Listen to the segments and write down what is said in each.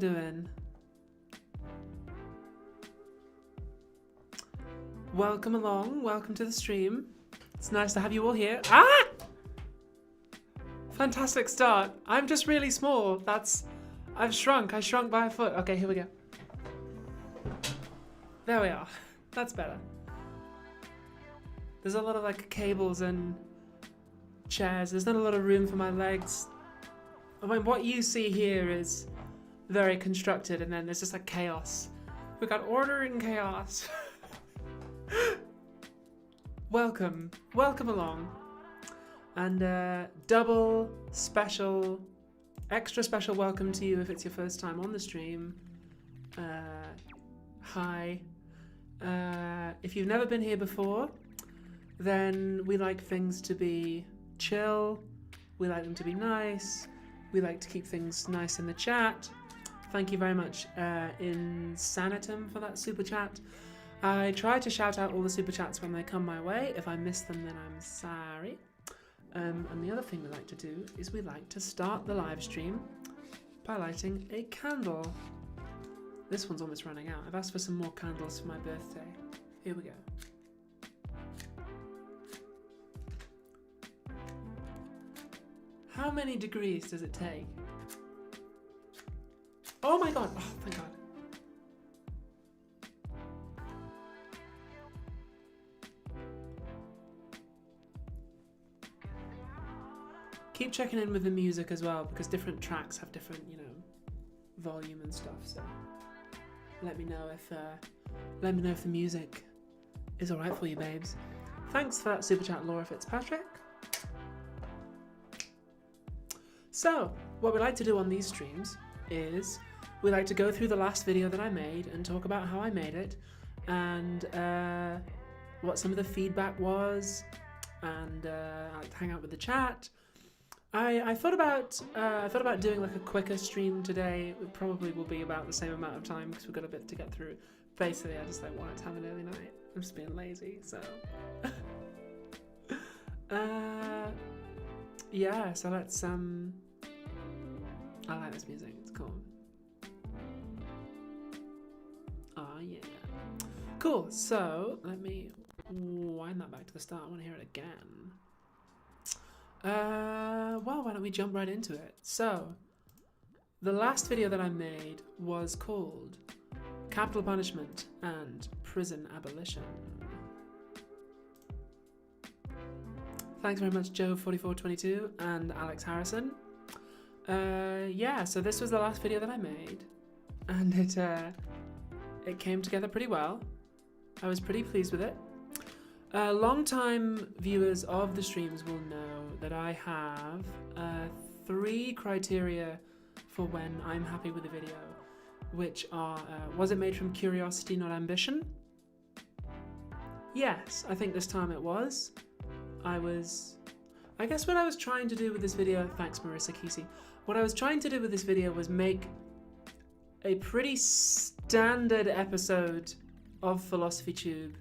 doing? Welcome along, welcome to the stream. It's nice to have you all here. Ah! Fantastic start. I'm just really small. I've shrunk. I shrunk by a foot. Okay, here we go. There we are. That's better. There's a lot of like cables and chairs. There's not a lot of room for my legs. I mean, what you see here is very constructed, and then there's just like chaos. We've got order and chaos. Welcome along. And double special, extra special welcome to you if it's your first time on the stream. Hi. If you've never been here before, then we like things to be chill. We like them to be nice. We like to keep things nice in the chat. Thank you very much, Insanitum, for that super chat. I try to shout out all the super chats when they come my way. If I miss them, then I'm sorry. And the other thing we like to do is we like to start the live stream by lighting a candle. This one's almost running out. I've asked for some more candles for my birthday. Here we go. How many degrees does it take? Oh my god! Oh, thank god. Keep checking in with the music as well, because different tracks have different, volume and stuff. So let me know if the music is all right for you, babes. Thanks for that super chat, Laura Fitzpatrick. So what we like to do on these streams is we like to go through the last video that I made and talk about how I made it, and what some of the feedback was, and I like to hang out with the chat. I thought about doing like a quicker stream today. It probably will be about the same amount of time because we've got a bit to get through. Basically, I just wanted to have an early night. I'm just being lazy, so. Yeah. So let's I like this music. It's cool. Oh yeah. Cool. So let me wind that back to the start. I want to hear it again. Well, why don't we jump right into it? So, the last video that I made was called Capital Punishment and Prison Abolition. Thanks very much, Joe4422 and Alex Harrison. Yeah, so this was the last video that I made, and it came together pretty well. I was pretty pleased with it. Long-time viewers of the streams will know that I have 3 criteria for when I'm happy with a video, which are, was it made from curiosity, not ambition? Yes, I think this time it was. I guess what I was trying to do with this video, thanks Marissa Kesey, what I was trying to do with this video was make a pretty standard episode of Philosophy Tube.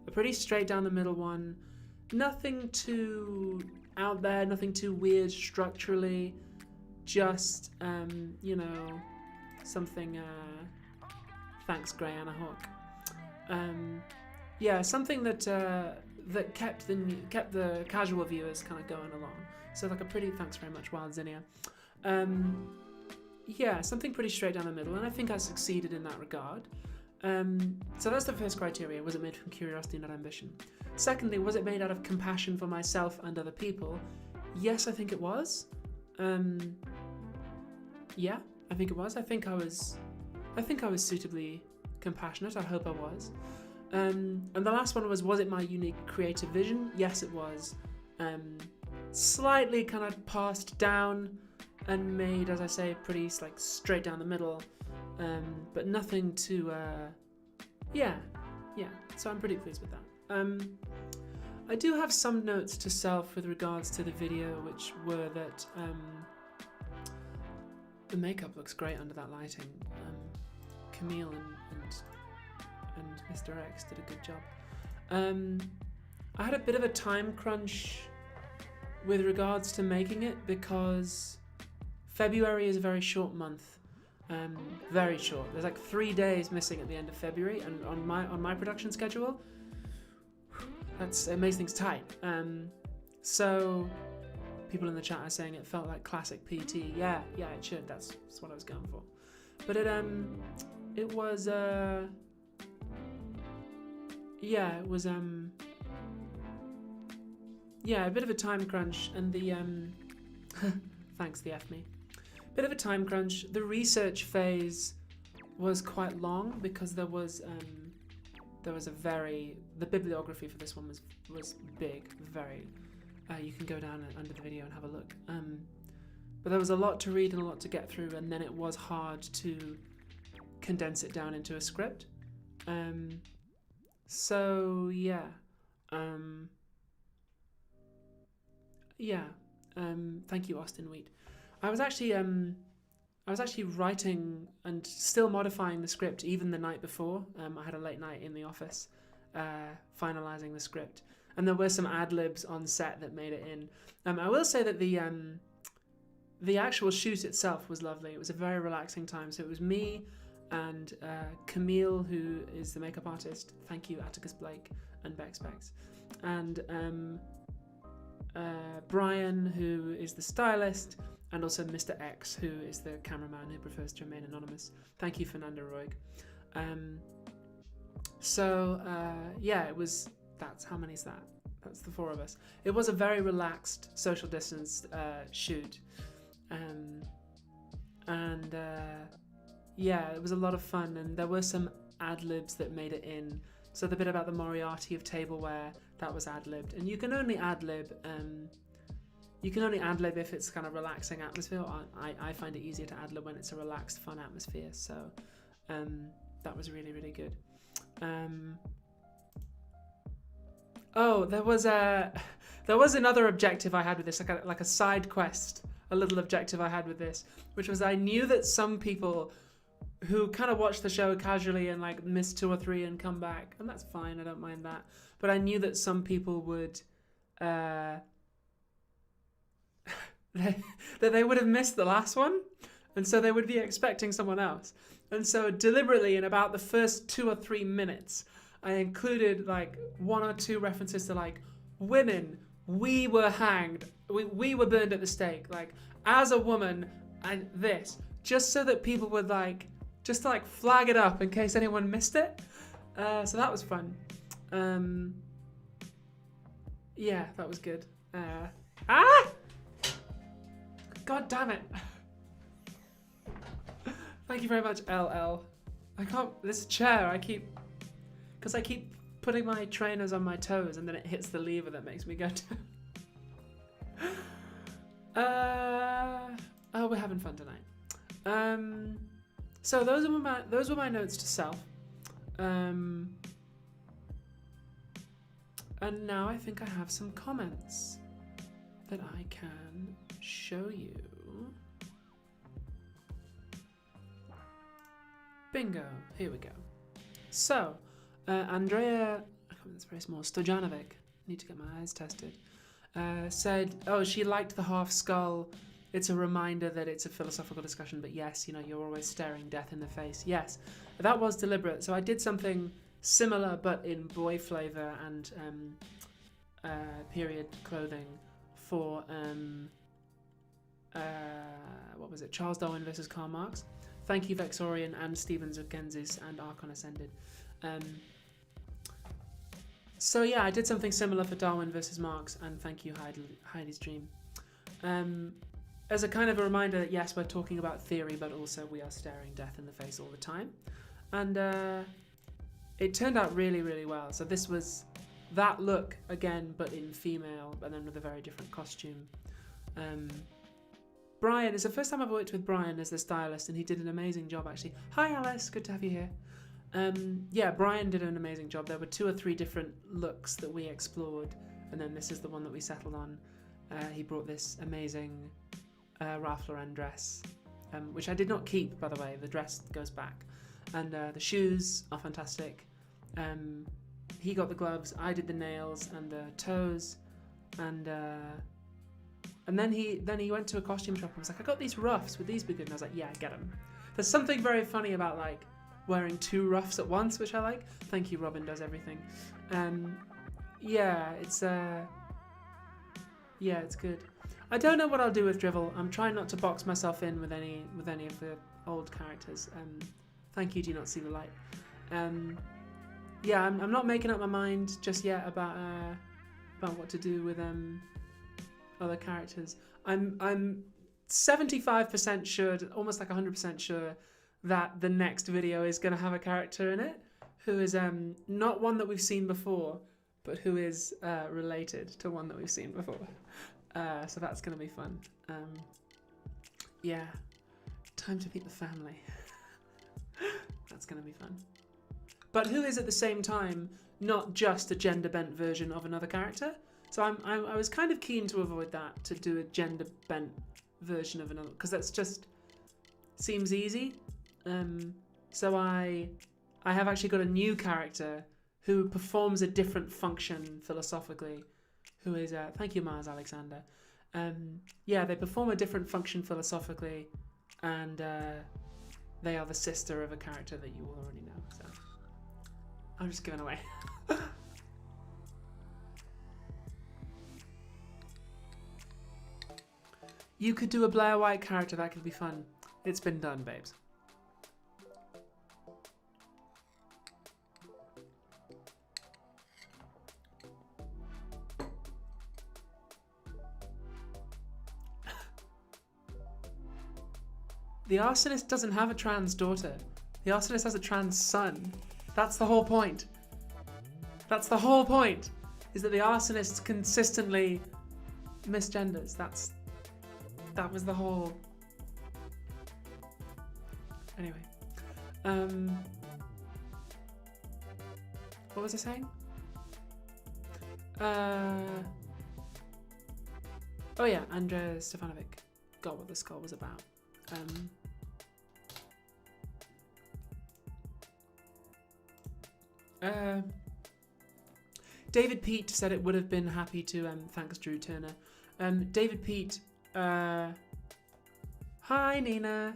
A pretty straight down the middle one. Nothing too out there, nothing too weird structurally. Just, something, thanks Greyana Hawk. Yeah, something that kept the casual viewers kind of going along. So like a pretty, thanks very much Wild Zinnia. Yeah, something pretty straight down the middle, and I think I succeeded in that regard. So that's the first criteria. Was it made from curiosity, not ambition? Secondly, was it made out of compassion for myself and other people? Yes, I think it was. Yeah, I think it was. I think I was suitably compassionate. I hope I was. And the last one was it my unique creative vision? Yes, it was. Slightly kind of passed down and made, as I say, pretty like straight down the middle. But nothing too, yeah, so I'm pretty pleased with that. I do have some notes to self with regards to the video, which were that the makeup looks great under that lighting. Camille and Mr. X did a good job. I had a bit of a time crunch with regards to making it because February is a very short month. Very short. There's like 3 days missing at the end of February, and on my production schedule, it makes things tight. So people in the chat are saying it felt like classic PT. Yeah, it should. That's what I was going for. But it was a bit of a time crunch, and the thanks the F me. Bit of a time crunch. The research phase was quite long because there was the bibliography for this one was big, very. You can go down under the video and have a look. But there was a lot to read and a lot to get through, and then it was hard to condense it down into a script. Thank you, Austin Wheat. I was actually writing and still modifying the script even the night before. I had a late night in the office, finalizing the script, and there were some ad-libs on set that made it in. I will say that the actual shoot itself was lovely. It was a very relaxing time. So it was me and Camille, who is the makeup artist. Thank you, Atticus Blake and Bex Bex, and Brian, who is the stylist, and also Mr. X, who is the cameraman who prefers to remain anonymous. Thank you, Fernando Roig. It was. That's how many is that? That's the 4 of us. It was a very relaxed, social distance shoot, it was a lot of fun, and there were some ad-libs that made it in. So the bit about the Moriarty of tableware, that was ad-libbed, and you can only ad-lib if it's kind of relaxing atmosphere. I find it easier to ad-lib when it's a relaxed, fun atmosphere. So that was really, really good. There was another objective I had with this, like a side quest, a little objective I had with this, which was I knew that some people who kind of watch the show casually and like miss 2 or 3 and come back, and that's fine, I don't mind that. But I knew that some people would, that they would have missed the last one, and so they would be expecting someone else. And so deliberately, in about the first 2 or 3 minutes, I included like 1 or 2 references to like women. We were hanged. We were burned at the stake. Like as a woman, and this, just so that people would like, just to like flag it up in case anyone missed it. So that was fun. That was good. God damn it. Thank you very much, LL. I can't, this chair, because I keep putting my trainers on my toes and then it hits the lever that makes me go to... we're having fun tonight. So those were my notes to self. And now I think I have some comments that I can show you. Bingo, here we go. So, Andrea, that's very small, Stojanovic, need to get my eyes tested, said, she liked the half skull. It's a reminder that it's a philosophical discussion, but yes, you're always staring death in the face. Yes, that was deliberate. So I did something similar, but in boy flavor and period clothing for, what was it, Charles Darwin versus Karl Marx. Thank you, Vexorian and Stevens of Gensis and Archon Ascended. I did something similar for Darwin versus Marx, and thank you, Heidi's Dream. As a kind of a reminder that yes, we're talking about theory, but also we are staring death in the face all the time. And it turned out really, really well. So this was that look again, but in female, and then with a very different costume. Brian, it's the first time I've worked with Brian as the stylist, and he did an amazing job actually. Hi Alice, good to have you here. Brian did an amazing job. There were 2 or 3 different looks that we explored, and then this is the one that we settled on. He brought this amazing Ralph Lauren dress, which I did not keep, by the way. The dress goes back, and the shoes are fantastic. He got the gloves, I did the nails and the toes, and then he went to a costume shop and was like, I got these ruffs, would these be good? And I was like, yeah, get them. There's something very funny about like wearing 2 ruffs at once, which I like. Thank you, Robin does everything. Yeah, it's good. I don't know what I'll do with Drivel. I'm trying not to box myself in with any of the old characters. Thank you, Do Not See the Light. Yeah, I'm not making up my mind just yet about what to do with other characters. I'm 75% sure, almost like 100% sure, that the next video is going to have a character in it who is not one that we've seen before, but who is related to one that we've seen before. So that's going to be fun. Yeah, time to meet the family. That's going to be fun. But who is at the same time not just a gender-bent version of another character. So I was kind of keen to avoid that, to do a gender-bent version of another, because that's just seems easy. So I have actually got a new character who performs a different function philosophically, who is, thank you Mars Alexander. Yeah, they perform a different function philosophically, and they are the sister of a character that you all already know, so I'm just giving away. You could do a Blair White character, that could be fun. It's been done, babes. The arsonist doesn't have a trans daughter. The arsonist has a trans son. That's the whole point. That's the whole point, is that the arsonist consistently misgenders. That was the whole... Anyway. What was I saying? Oh yeah, Andrea Stefanovic got what the skull was about. David Pete said it would have been happy to, thanks Drew Turner. David Pete, hi Nina.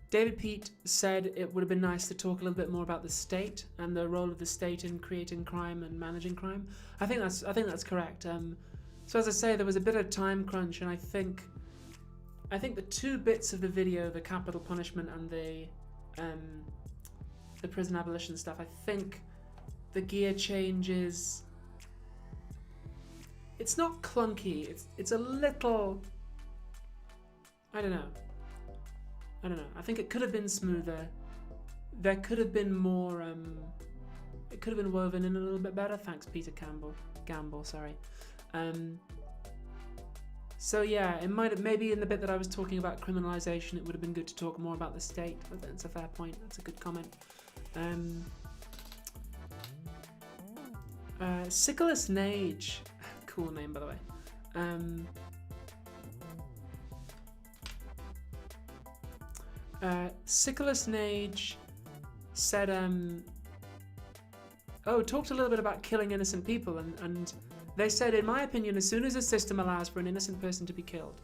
David Pete said it would have been nice to talk a little bit more about the state and the role of the state in creating crime and managing crime. I think that's correct. So as I say, there was a bit of time crunch, and I think the 2 bits of the video, the capital punishment and the prison abolition stuff, I think the gear changes. It's not clunky. It's a little. I don't know. I think it could have been smoother. There could have been more. It could have been woven in a little bit better. Thanks, Peter Gamble. Sorry. So yeah, it might have, maybe in the bit that I was talking about criminalization, it would have been good to talk more about the state. But that's a fair point. That's a good comment. Siculus Nage, cool name by the way. Siculus Nage said, talked a little bit about killing innocent people, and they said, in my opinion, as soon as a system allows for an innocent person to be killed,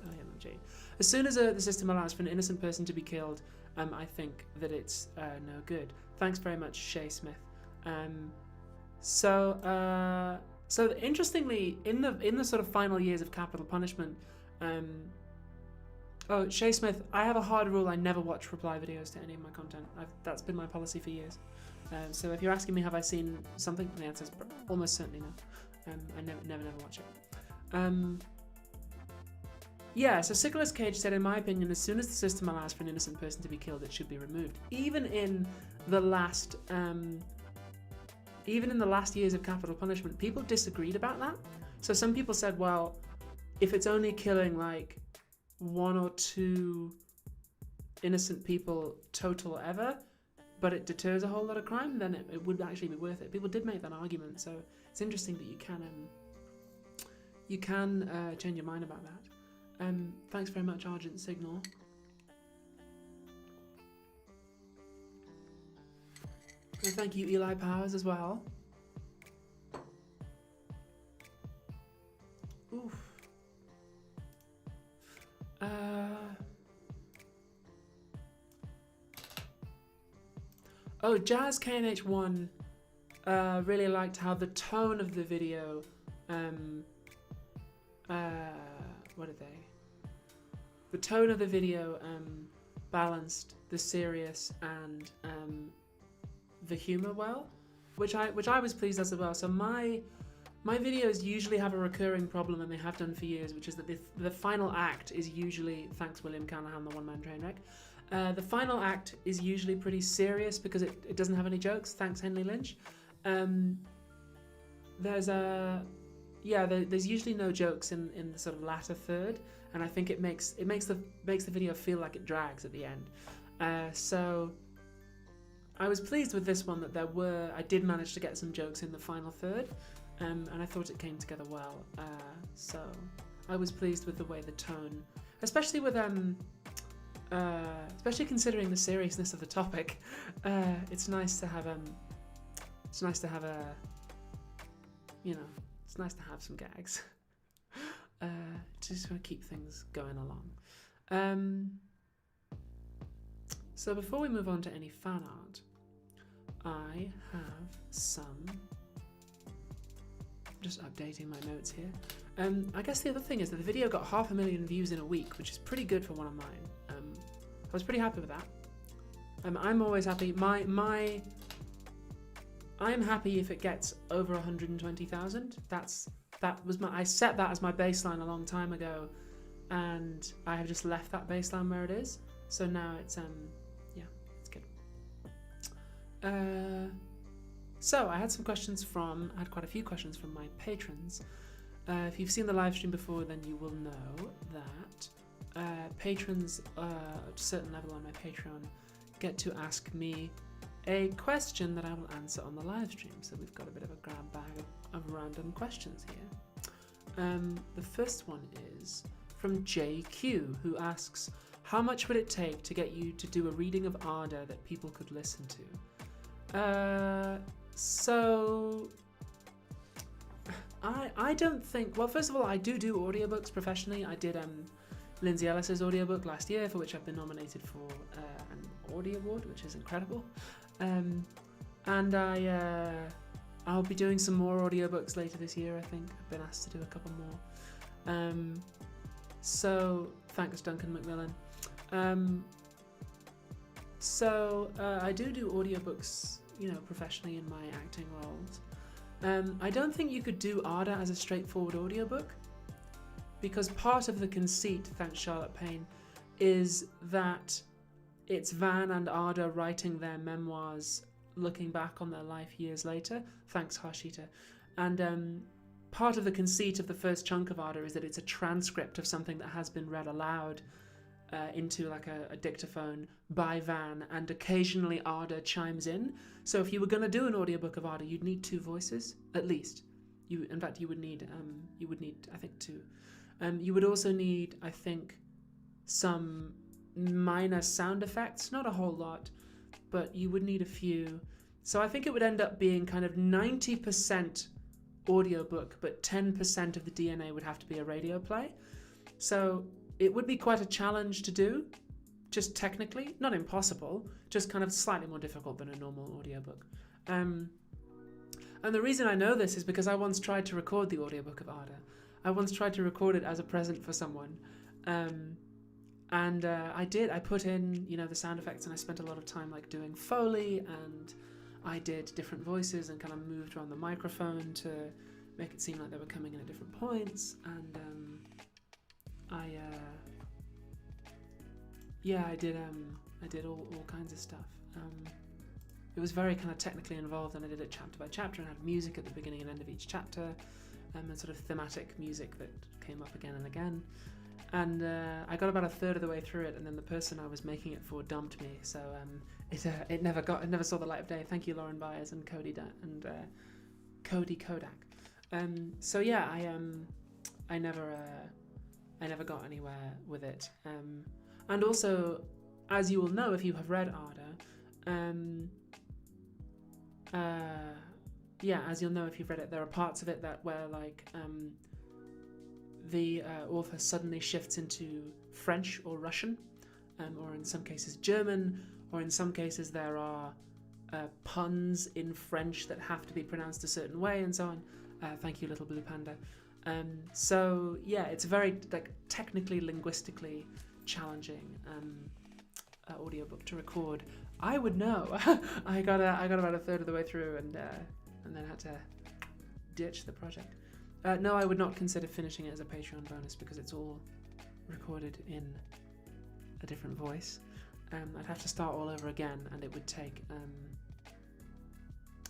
as soon as the system allows for an innocent person to be killed, I think that it's no good. Thanks very much, Shay Smith. So interestingly, in the sort of final years of capital punishment, Shay Smith, I have a hard rule. I never watch reply videos to any of my content. That's been my policy for years. So if you're asking me, have I seen something? The answer is almost certainly no. I never watch it. Yeah, so Siculus Cage said, in my opinion, as soon as the system allows for an innocent person to be killed, it should be removed. Even in the last years of capital punishment, people disagreed about that. So some people said, well, if it's only killing like 1 or 2 innocent people total ever, but it deters a whole lot of crime, then it would actually be worth it. People did make that argument, so it's interesting that you can change your mind about that. Thanks very much, Argent Signal. And thank you, Eli Powers, as well. Oof. Oh, Jazz KNH1 really liked how the tone of the video, what are they? The tone of the video balanced the serious and the humor well, which I was pleased as well. So my videos usually have a recurring problem, and they have done for years, which is that the final act is usually, thanks William Callahan, the one-man train wreck, the final act is usually pretty serious because it doesn't have any jokes, thanks Henley Lynch. There's usually no jokes in the sort of latter third, and I think it makes the video feel like it drags at the end. So I was pleased with this one that I did manage to get some jokes in the final third, and I thought it came together well. So I was pleased with the way the tone, especially with especially considering the seriousness of the topic. It's nice to have it's nice to have some gags. To just want to keep things going along. So before we move on to any fan art, I have some. Just updating my notes here. I guess the other thing is that the video got 500,000 views in a week, which is pretty good for one of mine. I was pretty happy with that. I'm always happy. I'm happy if it gets over 120,000. I set that as my baseline a long time ago, and I have just left that baseline where it is. So now it's it's good. So I had quite a few questions from my patrons. If you've seen the live stream before, then you will know that patrons at a certain level on my Patreon get to ask me a question that I will answer on the live stream. So we've got a bit of a grab bag of random questions here. The first one is from JQ, who asks, how much would it take to get you to do a reading of Arda that people could listen to? So I don't think, well, first of all, I do audiobooks professionally. I did Lindsay Ellis's audiobook last year, for which I've been nominated for an Audio Award, which is incredible. And I'll be doing some more audiobooks later this year, I think. I've been asked to do a couple more. So thanks, Duncan McMillan. I do audiobooks, professionally in my acting roles. I don't think you could do Arda as a straightforward audiobook, because part of the conceit, thanks Charlotte Payne, is that it's Van and Arda writing their memoirs, looking back on their life years later, thanks Harshita. And part of the conceit of the first chunk of Arda is that it's a transcript of something that has been read aloud into like a dictaphone by Van, and occasionally Arda chimes in. So if you were going to do an audiobook of Arda, you'd need two voices, at least. You would need, I think, two. You would also need, I think, some minor sound effects, not a whole lot, but you would need a few. So I think it would end up being kind of 90% audiobook, but 10% of the DNA would have to be a radio play. So it would be quite a challenge to do, just technically, not impossible, just kind of slightly more difficult than a normal audiobook. And the reason I know this is because I once tried to record the audiobook of Arda. I once tried to record it as a present for someone. And I did. I put in, the sound effects, and I spent a lot of time like doing Foley, and I did different voices and kind of moved around the microphone to make it seem like they were coming in at different points. And I did all kinds of stuff. It was very kind of technically involved, and I did it chapter by chapter and had music at the beginning and end of each chapter, and sort of thematic music that came up again and again. And I got about a third of the way through it, and then the person I was making it for dumped me, so it never saw the light of day. Thank you, Lauren Byers and Cody Kodak. So yeah, I never got anywhere with it. And also, as you will know if you have read Arda, as you'll know if you've read it, there are parts of it where the author suddenly shifts into French or Russian, or in some cases German, or in some cases there are puns in French that have to be pronounced a certain way and so on. Thank you, Little Blue Panda. So yeah, it's a very like technically, linguistically challenging audiobook to record. I would know. I got about a third of the way through and then had to ditch the project. No, I would not consider finishing it as a Patreon bonus because it's all recorded in a different voice. I'd have to start all over again, and it would take.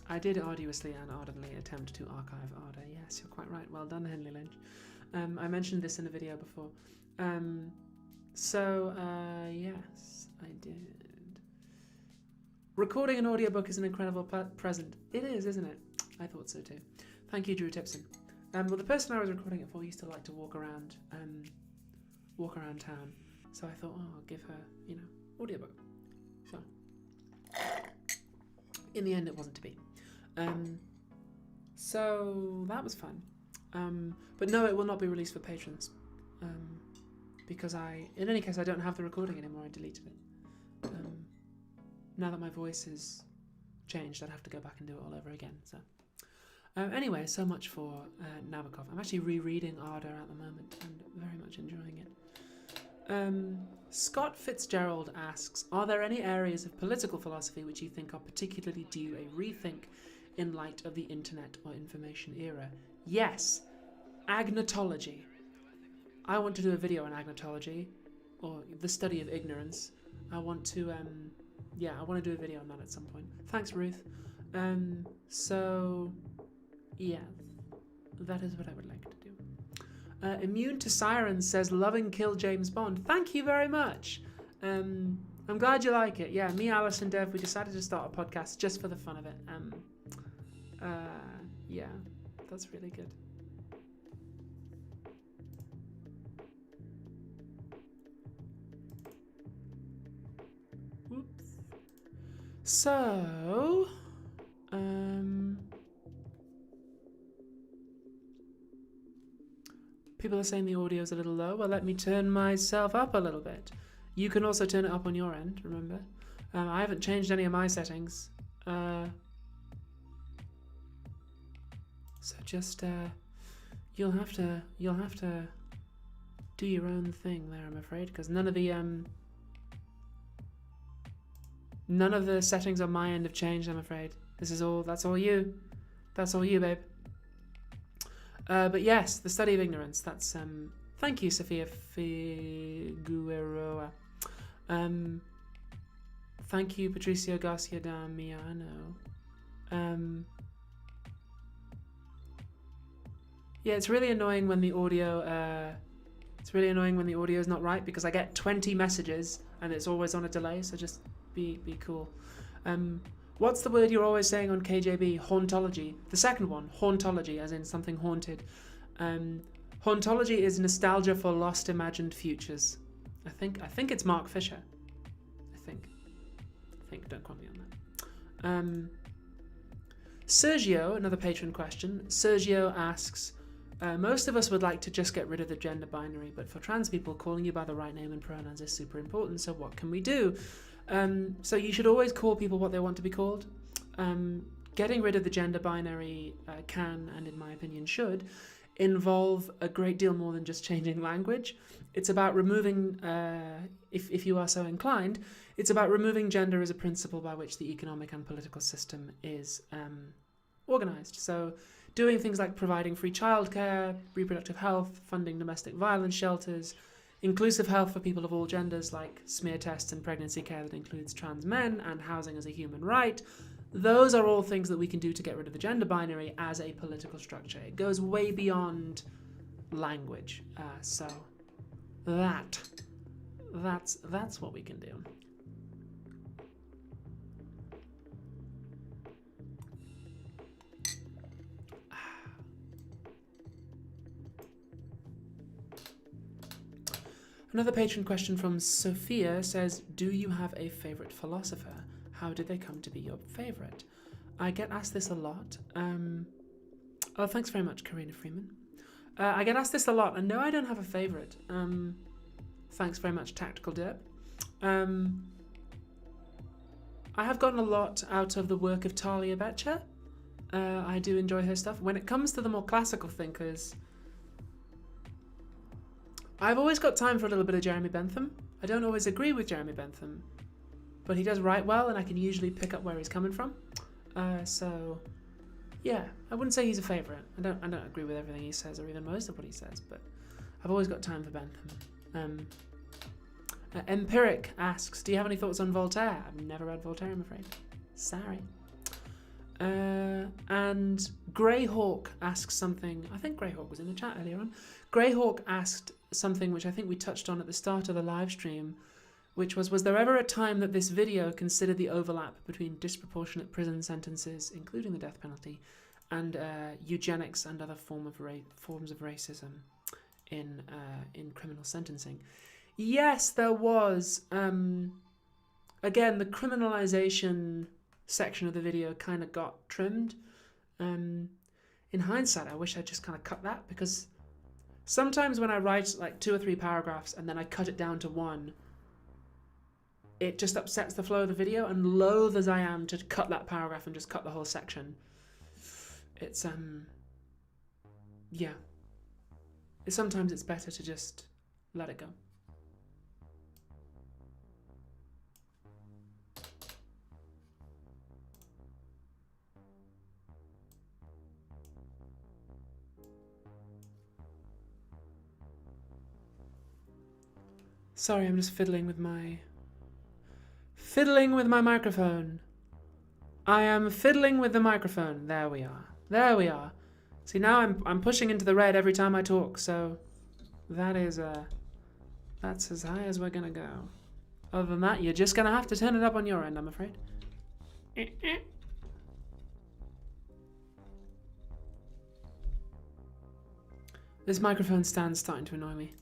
I did arduously and ardently attempt to archive Arda. Yes, you're quite right. Well done, Henley Lynch. I mentioned this in a video before. Yes, I did. Recording an audiobook is an incredible present. It is, isn't it? I thought so too. Thank you, Drew Tipson. Well, the person I was recording it for used to like to walk around town. So I thought, I'll give her, audiobook. So, in the end, it wasn't to be. So that was fun. But no, it will not be released for patrons. Because in any case, I don't have the recording anymore. I deleted it. Now that my voice has changed, I'd have to go back and do it all over again. So, anyway, so much for Nabokov. I'm actually rereading Arda at the moment and very much enjoying it. Scott Fitzgerald asks, are there any areas of political philosophy which you think are particularly due a rethink in light of the internet or information era? Yes, agnotology. I want to do a video on agnotology, or the study of ignorance. I want to do a video on that at some point. Thanks, Ruth. Yeah, that is what I would like to do. Immune to Sirens says, loving Kill James Bond. Thank you very much. I'm glad you like it. Yeah, me, Alice, and Dev, we decided to start a podcast just for the fun of it. Yeah, that's really good. Whoops. So, people are saying the audio is a little low. Well, let me turn myself up a little bit. You can also turn it up on your end, remember? I haven't changed any of my settings. So just, you'll have to do your own thing there, I'm afraid, because none of the settings on my end have changed, I'm afraid. That's all you, babe. But yes, the study of ignorance. That's thank you, Sophia Figueroa. Thank you, Patricio Garcia Damiano. Yeah, it's really annoying when the audio. It's really annoying when the audio is not right because I get 20 messages and it's always on a delay. So just be cool. What's the word you're always saying on KJB? Hauntology. The second one, hauntology, as in something haunted. Hauntology is nostalgia for lost imagined futures. I think it's Mark Fisher. I think. Don't quote me on that. Sergio, another patron question. Sergio asks, most of us would like to just get rid of the gender binary, but for trans people, calling you by the right name and pronouns is super important. So what can we do? So you should always call people what they want to be called. Getting rid of the gender binary can, and in my opinion should, involve a great deal more than just changing language. It's about removing, if you are so inclined, it's about removing gender as a principle by which the economic and political system is organised. So doing things like providing free childcare, reproductive health, funding domestic violence shelters, inclusive health for people of all genders like smear tests and pregnancy care that includes trans men, and housing as a human right. Those are all things that we can do to get rid of the gender binary as a political structure. It goes way beyond language. So that's what we can do. Another patron question from Sophia says, do you have a favourite philosopher? How did they come to be your favourite? I get asked this a lot. Oh, thanks very much, Karina Freeman. I get asked this a lot, and no, I don't have a favourite. Thanks very much, Tactical Derp. I have gotten a lot out of the work of Talia Betcher. I do enjoy her stuff. When it comes to the more classical thinkers, I've always got time for a little bit of Jeremy Bentham. I don't always agree with Jeremy Bentham, but he does write well, and I can usually pick up where he's coming from. So, yeah, I wouldn't say he's a favourite. I don't agree with everything he says, or even most of what he says, but I've always got time for Bentham. Empiric asks, do you have any thoughts on Voltaire? I've never read Voltaire, I'm afraid. Sorry. And Greyhawk asks something. I think Greyhawk was in the chat earlier on. Greyhawk asked something which I think we touched on at the start of the live stream, which was there ever a time that this video considered the overlap between disproportionate prison sentences, including the death penalty, and eugenics and other forms of racism in criminal sentencing? Yes, there was. Again, the criminalization section of the video kind of got trimmed. In hindsight, I wish I'd just kind of cut that, because sometimes when I write like 2 or 3 paragraphs and then I cut it down to 1, it just upsets the flow of the video, and loath as I am to cut that paragraph and just cut the whole section, it's yeah. Sometimes it's better to just let it go. Sorry, I'm just fiddling with my microphone. I am fiddling with the microphone. There we are. There we are. See, now I'm pushing into the red every time I talk, so that is that's as high as we're gonna go. Other than that, you're just gonna have to turn it up on your end, I'm afraid. This microphone stand's starting to annoy me.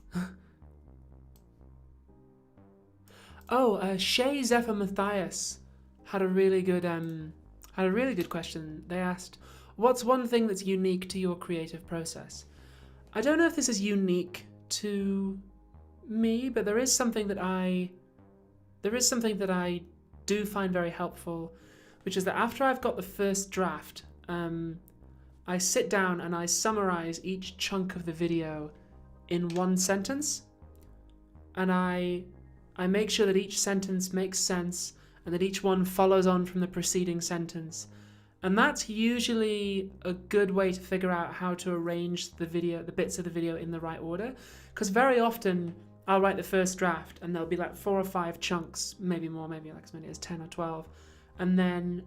Shay Zephyr Matthias had a really good question. They asked, what's one thing that's unique to your creative process? I don't know if this is unique to me, but there is something that I do find very helpful, which is that after I've got the first draft, I sit down and I summarize each chunk of the video in one sentence, and I make sure that each sentence makes sense and that each one follows on from the preceding sentence. And that's usually a good way to figure out how to arrange the bits of the video in the right order. Because very often I'll write the first draft and there'll be like 4 or 5 chunks, maybe more, maybe like as many as 10 or 12. And then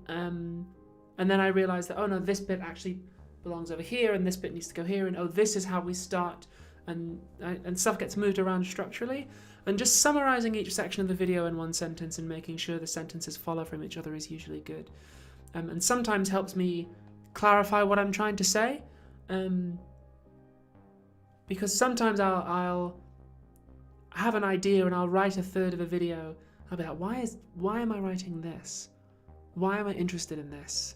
I realize that, oh no, this bit actually belongs over here and this bit needs to go here, and oh, this is how we start, and stuff gets moved around structurally. And just summarizing each section of the video in one sentence and making sure the sentences follow from each other is usually good. And sometimes helps me clarify what I'm trying to say. Because sometimes I'll have an idea and I'll write a third of a video. I'll be like, why am I writing this? Why am I interested in this?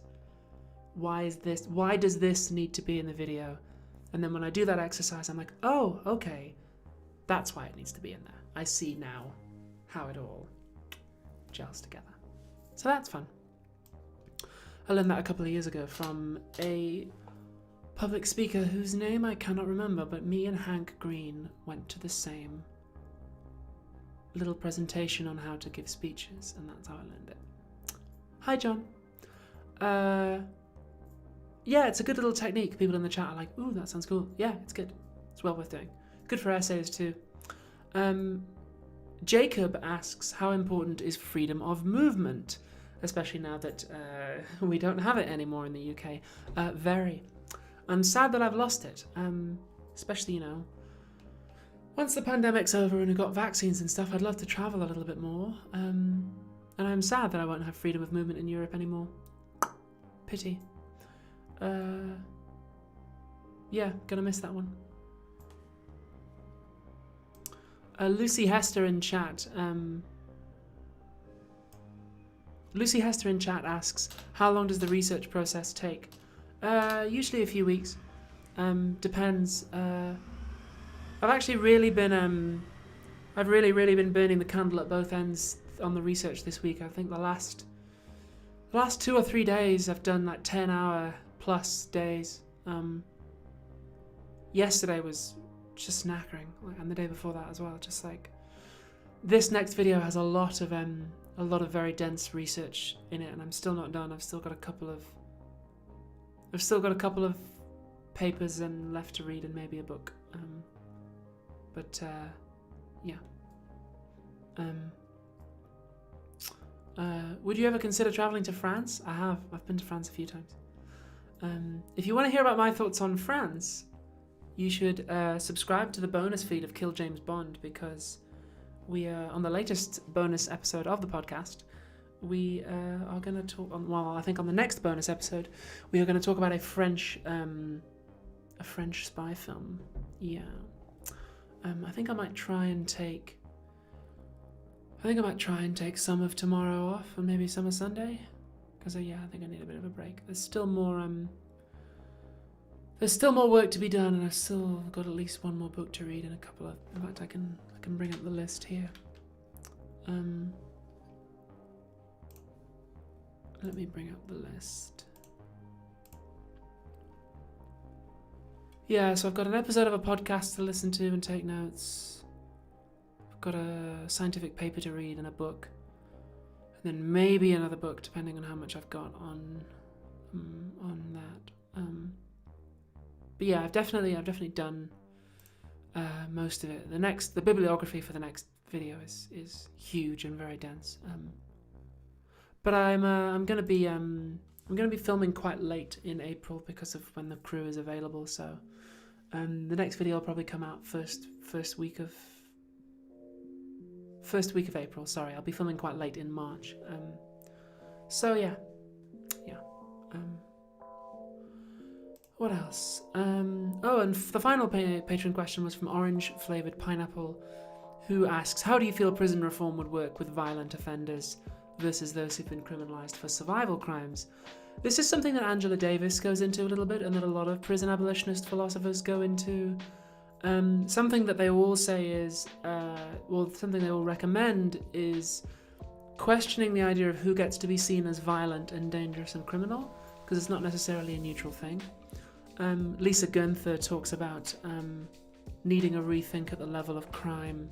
Why does this need to be in the video? And then when I do that exercise, I'm like, oh, okay, that's why it needs to be in there. I see now how it all gels together. So that's fun. I learned that a couple of years ago from a public speaker whose name I cannot remember, but me and Hank Green went to the same little presentation on how to give speeches, and that's how I learned it. Hi, John. Yeah, it's a good little technique. People in the chat are like, ooh, that sounds cool. Yeah, it's good. It's well worth doing. Good for essays too. Jacob asks, how important is freedom of movement, especially now that we don't have it anymore in the UK? Very. I'm sad that I've lost it, especially, once the pandemic's over and we've got vaccines and stuff, I'd love to travel a little bit more. And I'm sad that I won't have freedom of movement in Europe anymore. Pity. Yeah, gonna miss that one. Lucy Hester in chat. Lucy Hester in chat asks, how long does the research process take? Usually a few weeks. Depends. I've actually really been I've really been burning the candle at both ends on the research this week. I think the last the last 2 or 3 days I've done like 10-hour plus days. Yesterday was just knackering, and the day before that as well. Just like this next video has a lot of very dense research in it, and I'm still not done. I've still got a couple of papers and left to read, and maybe a book. Yeah. Would you ever consider traveling to France? I have. I've been to France a few times. If you want to hear about my thoughts on France, you should subscribe to the bonus feed of Kill James Bond, because we on the latest bonus episode of the podcast, we are going to talk on. Well, I think on the next bonus episode, we are going to talk about a French spy film. Yeah. I think I might try and take some of tomorrow off, and maybe some of Sunday, because I think I need a bit of a break. There's still more work to be done, and I've still got at least one more book to read, and in fact I can bring up the list here. Let me bring up the list. Yeah, so I've got an episode of a podcast to listen to and take notes. I've got a scientific paper to read and a book, and then maybe another book, depending on how much I've got on that. But yeah, I've definitely done most of it. The bibliography for the next video is huge and very dense. But I'm gonna be filming quite late in April because of when the crew is available. So the next video will probably come out first week of April. Sorry, I'll be filming quite late in March. So yeah. What else? And the final Patron question was from Orange Flavored Pineapple, who asks, how do you feel prison reform would work with violent offenders versus those who've been criminalised for survival crimes? This is something that Angela Davis goes into a little bit, and that a lot of prison abolitionist philosophers go into. Something that they all say is, something they all recommend is questioning the idea of who gets to be seen as violent and dangerous and criminal, because it's not necessarily a neutral thing. Lisa Gunther talks about needing a rethink at the level of crime.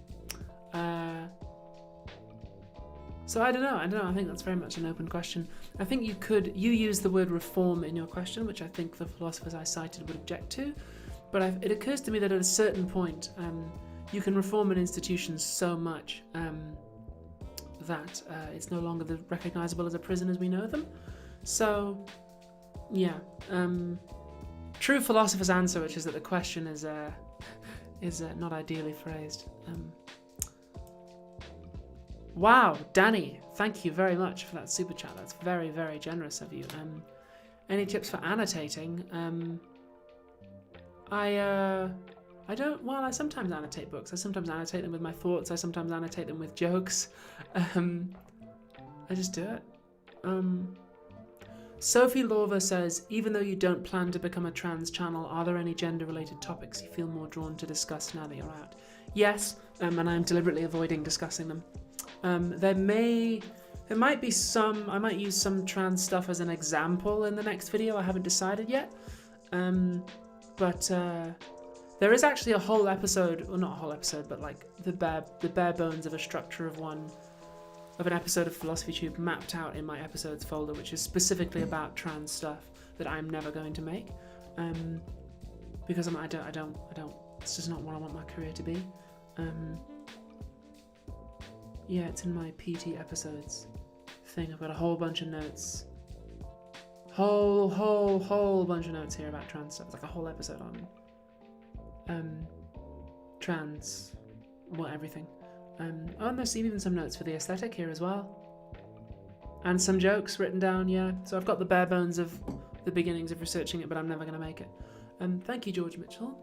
So I don't know. I think that's very much an open question. I think you use the word reform in your question, which I think the philosophers I cited would object to. But it occurs to me that at a certain point, you can reform an institution so much that it's no longer recognisable as a prison as we know them. So, yeah. True philosopher's answer, which is that the question is not ideally phrased. Wow, Danny, thank you very much for that super chat. That's very, very generous of you. Any tips for annotating? I sometimes annotate books. I sometimes annotate them with my thoughts. I sometimes annotate them with jokes. I just do it. Sophie Lorva says, even though you don't plan to become a trans channel, are there any gender-related topics you feel more drawn to discuss now that you're out? Yes, and I'm deliberately avoiding discussing them. There might be some, I might use some trans stuff as an example in the next video. I haven't decided yet. But there is actually a whole episode, or not a whole episode, but like the bare bones of a structure of an episode of Philosophy Tube mapped out in my episodes folder, which is specifically about trans stuff that I'm never going to make, because I don't. It's just not what I want my career to be. Yeah, it's in my PT episodes thing. I've got a whole bunch of notes, whole bunch of notes here about trans stuff. It's like a whole episode on trans, everything. And there's even some notes for the aesthetic here as well. And some jokes written down, yeah. So I've got the bare bones of the beginnings of researching it, but I'm never going to make it. Thank you, George Mitchell.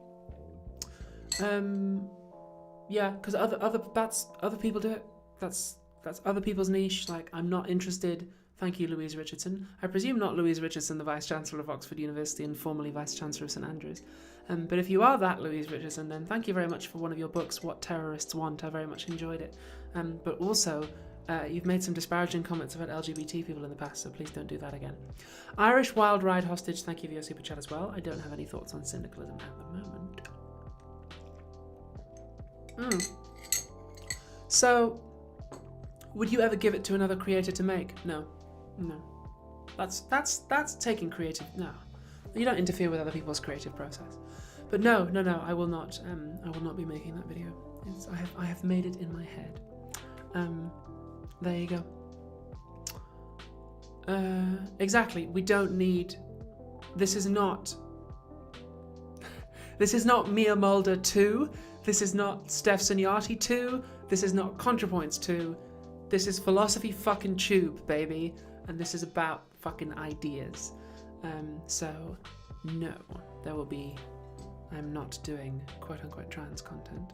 Yeah, because other people do it. That's other people's niche. Like, I'm not interested. Thank you, Louise Richardson. I presume not Louise Richardson, the Vice-Chancellor of Oxford University and formerly Vice-Chancellor of St Andrews. But if you are that Louise Richardson, then thank you very much for one of your books, What Terrorists Want. I very much enjoyed it. But also, You've made some disparaging comments about LGBT people in the past, so please don't do that again. Irish Wild Ride Hostage, thank you for your super chat as well. I don't have any thoughts on syndicalism at the moment. So, would you ever give it to another creator to make? No. That's taking creative. No, you don't interfere with other people's creative process. But no, I will not. I will not be making that video. I have made it in my head. There you go. Exactly. We don't need. This is not Mia Mulder 2. This is not Steph Signati 2. This is not ContraPoints 2. This is Philosophy fucking Tube, baby. And this is about fucking ideas. So, no, there will be. I'm not doing quote-unquote trans content.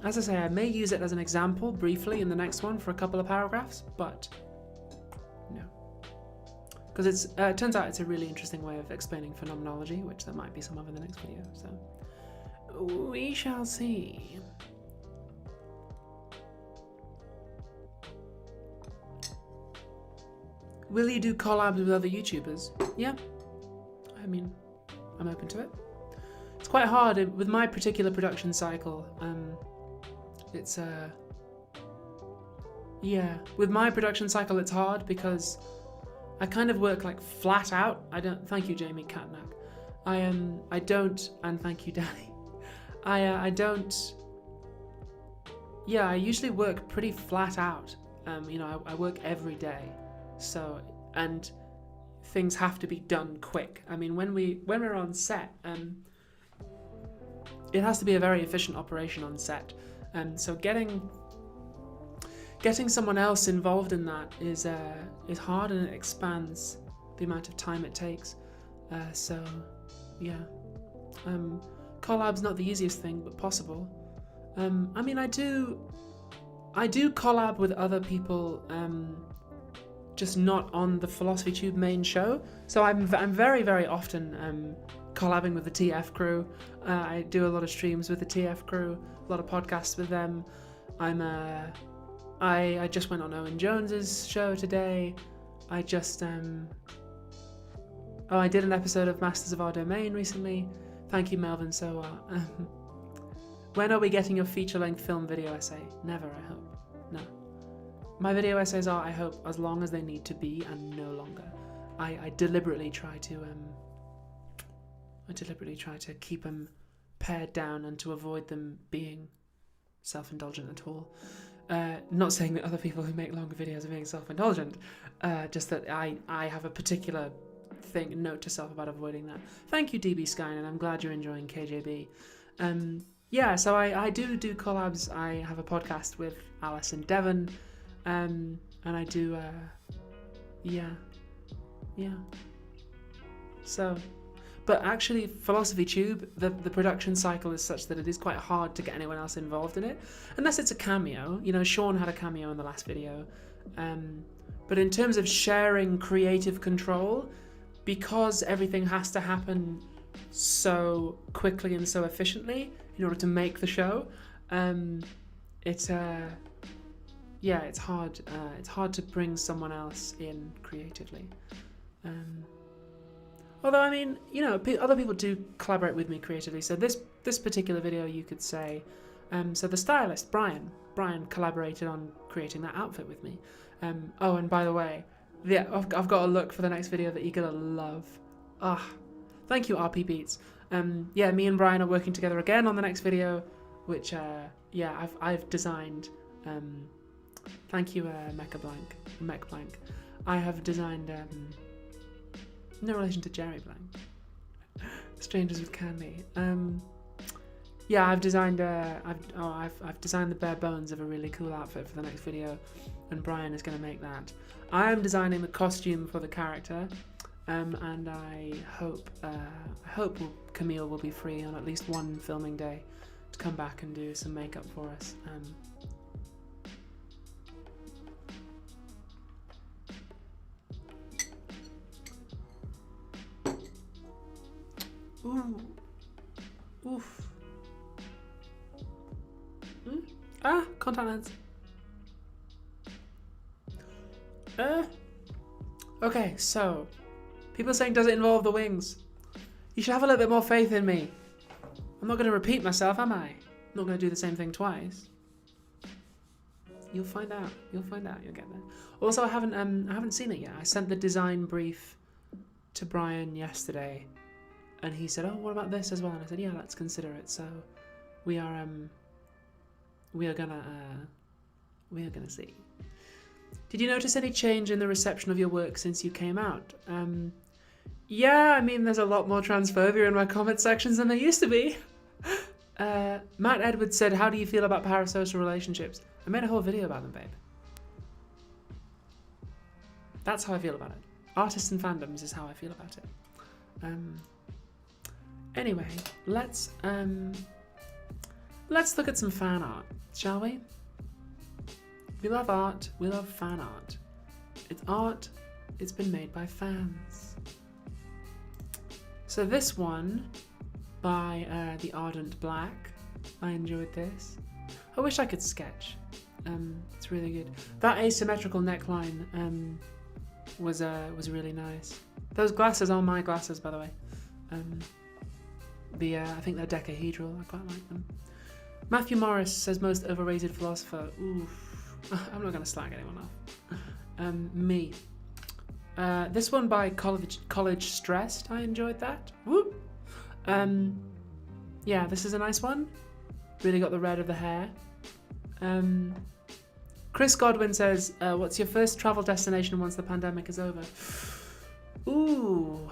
As I say, I may use it as an example briefly in the next one for a couple of paragraphs, but no. Because it turns out it's a really interesting way of explaining phenomenology, which there might be some of in the next video, so we shall see. Will you do collabs with other YouTubers? Yeah. I mean, I'm open to it. It's quite hard with my particular production cycle. With my production cycle, it's hard because I kind of work like flat out. Thank you, Jamie Catnack. I don't, and thank you, Danny. I don't. Yeah, I usually work pretty flat out. I work every day, so and things have to be done quick. I mean, when we're on set, it has to be a very efficient operation on set, so getting someone else involved in that is hard, and it expands the amount of time it takes. So, yeah, collab's not the easiest thing, but possible. I mean, I do collab with other people, just not on the Philosophy Tube main show. So I'm very, very often collabing with the TF crew. I do a lot of streams with the TF crew, a lot of podcasts with them. I just went on Owen Jones's show today. I just I did an episode of Masters of Our Domain recently. Thank you, Melvin Sowar. When are we getting your feature-length film video essay? Never, I hope. No. My video essays are, I hope, as long as they need to be and no longer. I deliberately try to keep them pared down and to avoid them being self-indulgent at all. Not saying that other people who make longer videos are being self-indulgent, just that I have a particular note to self about avoiding that. Thank you, DB Skyn, and I'm glad you're enjoying KJB. Yeah, so I do collabs. I have a podcast with Alice and Devon, and I do, yeah. So, but actually, Philosophy Tube, the production cycle is such that it is quite hard to get anyone else involved in it, unless it's a cameo. Sean had a cameo in the last video. But in terms of sharing creative control, because everything has to happen so quickly and so efficiently in order to make the show, it's hard. It's hard to bring someone else in creatively. Although, I mean, other people do collaborate with me creatively. So this particular video, you could say, so the stylist Brian collaborated on creating that outfit with me. Oh, and by the way, yeah, I've got a look for the next video that you're gonna love. Thank you, RP Beats. Yeah, me and Brian are working together again on the next video, which I've designed. Thank you, Mech Blank. I have designed. No relation to Jerry Blank. Strangers with Candy. Yeah, I've designed. I've designed the bare bones of a really cool outfit for the next video, and Brian is going to make that. I am designing the costume for the character, and I hope Camille will be free on at least one filming day to come back and do some makeup for us. Ooh. Oof. Contact lens. Okay, so people saying, does it involve the wings? You should have a little bit more faith in me. I'm not going to repeat myself, am I? I'm not going to do the same thing twice. You'll find out. You'll find out. You'll get there. Also, I haven't seen it yet. I sent the design brief to Brian yesterday, and he said, "Oh, what about this as well?" And I said, "Yeah, let's consider it." So we are gonna see. Did you notice any change in the reception of your work since you came out? Yeah, I mean, there's a lot more transphobia in my comment sections than there used to be. Matt Edwards said, "How do you feel about parasocial relationships?" I made a whole video about them, babe. That's how I feel about it. Artists and fandoms is how I feel about it. Anyway, let's look at some fan art, shall we? We love art. We love fan art. It's art. It's been made by fans. So this one by The Ardent Black. I enjoyed this. I wish I could sketch. It's really good. That asymmetrical neckline was really nice. Those glasses are my glasses, by the way. I think they're decahedral. I quite like them. Matthew Morris says most overrated philosopher. Oof. I'm not going to slag anyone off. Me. This one by College Stressed. I enjoyed that. Whoop. Yeah, this is a nice one. Really got the red of the hair. Chris Godwin says, what's your first travel destination once the pandemic is over? Ooh.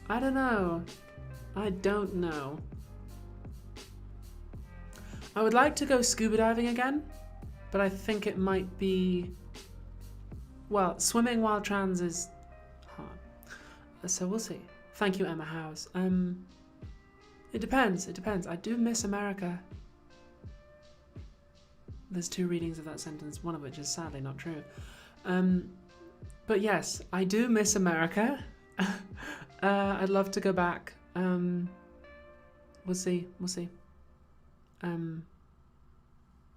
I don't know. I would like to go scuba diving again, but I think it might be... Well, swimming while trans is hard. So we'll see. Thank you, Emma House. It depends. I do miss America. There's two readings of that sentence, one of which is sadly not true. But yes, I do miss America. I'd love to go back. We'll see.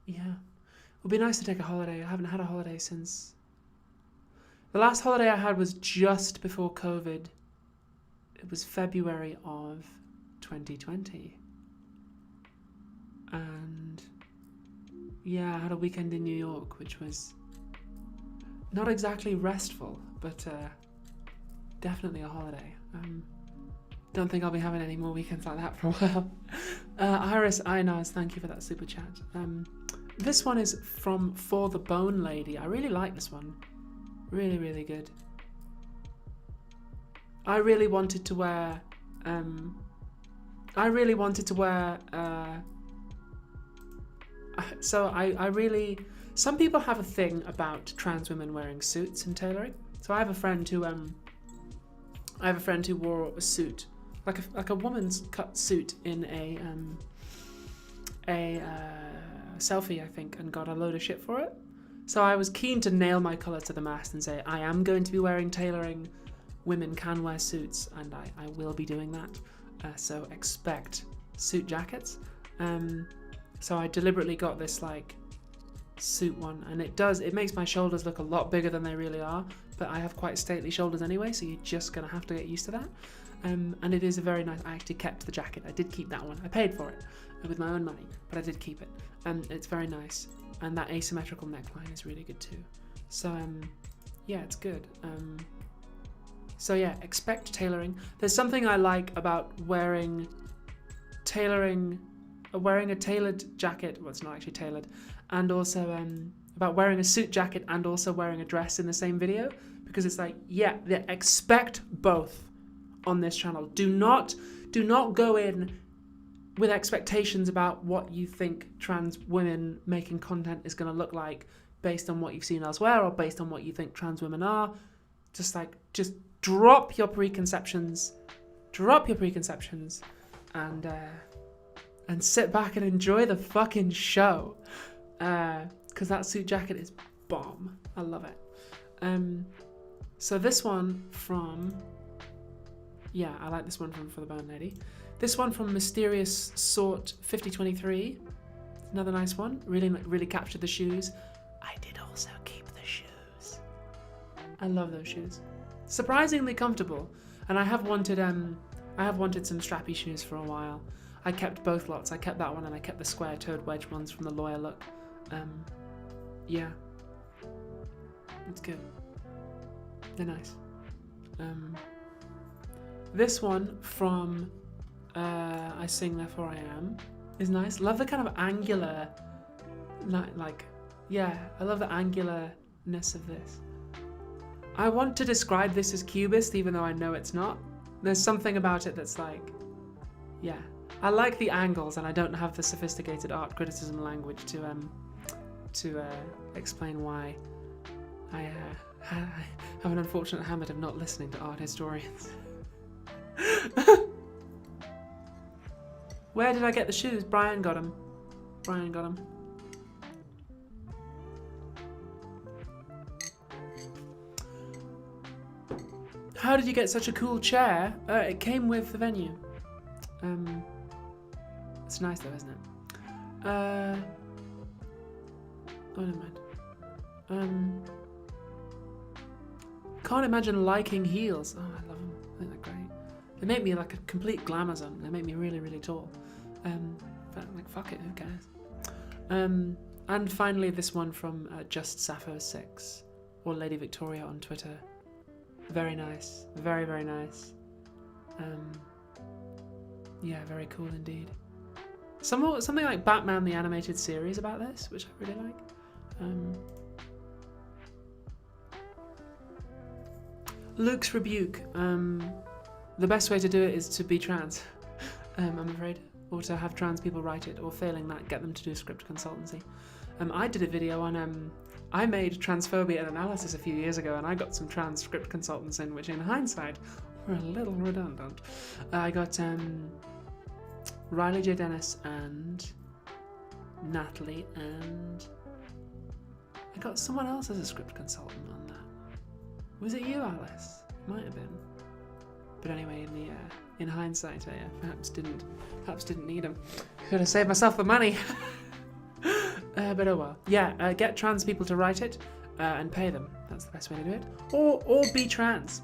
Yeah. It would be nice to take a holiday. I haven't had a holiday since... The last holiday I had was just before COVID. It was February of 2020. And yeah, I had a weekend in New York, which was not exactly restful, but definitely a holiday. Don't think I'll be having any more weekends like that for a while. Iris Inars, thank you for that super chat. This one is from For the Bone Lady. I really like this one. Really, really good. I really wanted to wear some people have a thing about trans women wearing suits and tailoring. So I have a friend who wore a suit, like a woman's cut suit in a selfie, I think, and got a load of shit for it. So I was keen to nail my colour to the mast and say, I am going to be wearing tailoring. Women can wear suits, and I will be doing that. So expect suit jackets. So I deliberately got this like suit one, and it makes my shoulders look a lot bigger than they really are, but I have quite stately shoulders anyway, so you're just gonna have to get used to that. And it is a very nice... I actually kept the jacket. I did keep that one. I paid for it with my own money, but I did keep it. And it's very nice. And that asymmetrical neckline is really good too. So yeah, it's good. So yeah, expect tailoring. There's something I like about wearing a tailored jacket. Well, it's not actually tailored. And also about wearing a suit jacket and also wearing a dress in the same video, because it's like, yeah, expect both on this channel. Do not go in with expectations about what you think trans women making content is going to look like based on what you've seen elsewhere or based on what you think trans women are. Just drop your preconceptions and sit back and enjoy the fucking show, because that suit jacket is bomb. I love it. So this one from... Yeah, I like this one from For the Bone Lady. This one from Mysterious Sort 5023. Another nice one. Really captured the shoes. I did also keep the shoes. I love those shoes. Surprisingly comfortable. And I have wanted some strappy shoes for a while. I kept both lots. I kept that one and I kept the square-toed wedge ones from the Lawyer Look. Yeah. It's good. They're nice. This one from I Sing Therefore I Am is nice. Love the kind of angular, yeah, I love the angularness of this. I want to describe this as cubist, even though I know it's not. There's something about it that's like, yeah. I like the angles, and I don't have the sophisticated art criticism language to explain why I have an unfortunate habit of not listening to art historians. Where did I get the shoes? Brian got them. Brian got them. How did you get such a cool chair? It came with the venue. It's nice though, isn't it? Oh, never mind. Can't imagine liking heels. Oh, I love them. I think they're great. They make me like a complete glamazon. They make me really, really tall. But like, fuck it, who cares? And finally, this one from Just Sappho 6 or Lady Victoria on Twitter. Very nice. Very, very nice. Yeah, very cool indeed. Something like Batman the Animated Series about this, which I really like. Luke's rebuke. The best way to do it is to be trans, I'm afraid, or to have trans people write it, or failing that, get them to do script consultancy. I did a video on, I made transphobia and analysis a few years ago, and I got some trans script consultants in, which in hindsight were a little redundant. I got Riley J. Dennis and Natalie, and I got someone else as a script consultant on that. Was it you, Alice? Might have been. But anyway, in hindsight, I perhaps didn't need them. Could have saved myself the money. But oh well. Yeah, get trans people to write it and pay them. That's the best way to do it. Or be trans.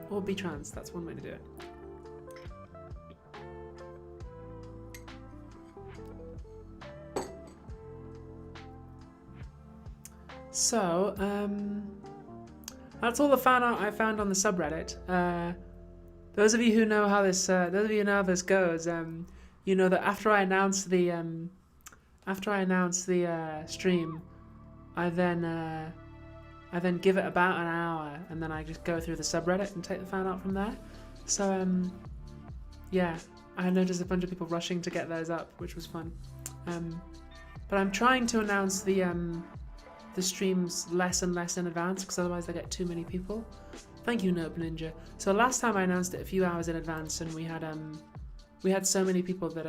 Or be trans. That's one way to do it. So, that's all the fan art I found on the subreddit. Those of you who know how this, goes, you know that after I announce the stream, I then give it about an hour, and then I just go through the subreddit and take the fan art from there. So, yeah, I noticed a bunch of people rushing to get theirs up, which was fun. But I'm trying to announce the streams less and less in advance, because otherwise they get too many people. Thank you, Nope Ninja. So last time I announced it a few hours in advance, and we had so many people that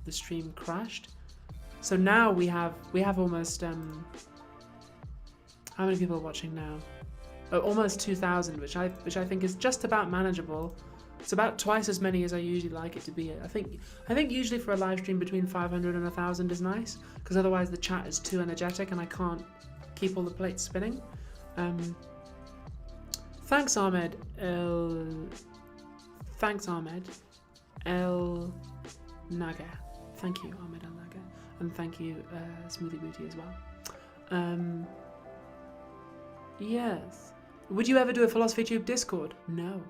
the stream crashed. So now we have almost how many people are watching now? Oh, almost 2,000, which I think is just about manageable. It's about twice as many as I usually like it to be. I think usually for a live stream between 500 and 1,000 is nice, because otherwise the chat is too energetic and I can't keep all the plates spinning. Thanks Ahmed El Naga. Thank you Ahmed El Naga, and thank you Smoothie Booty as well. Yes. Would you ever do a Philosophy Tube Discord? No.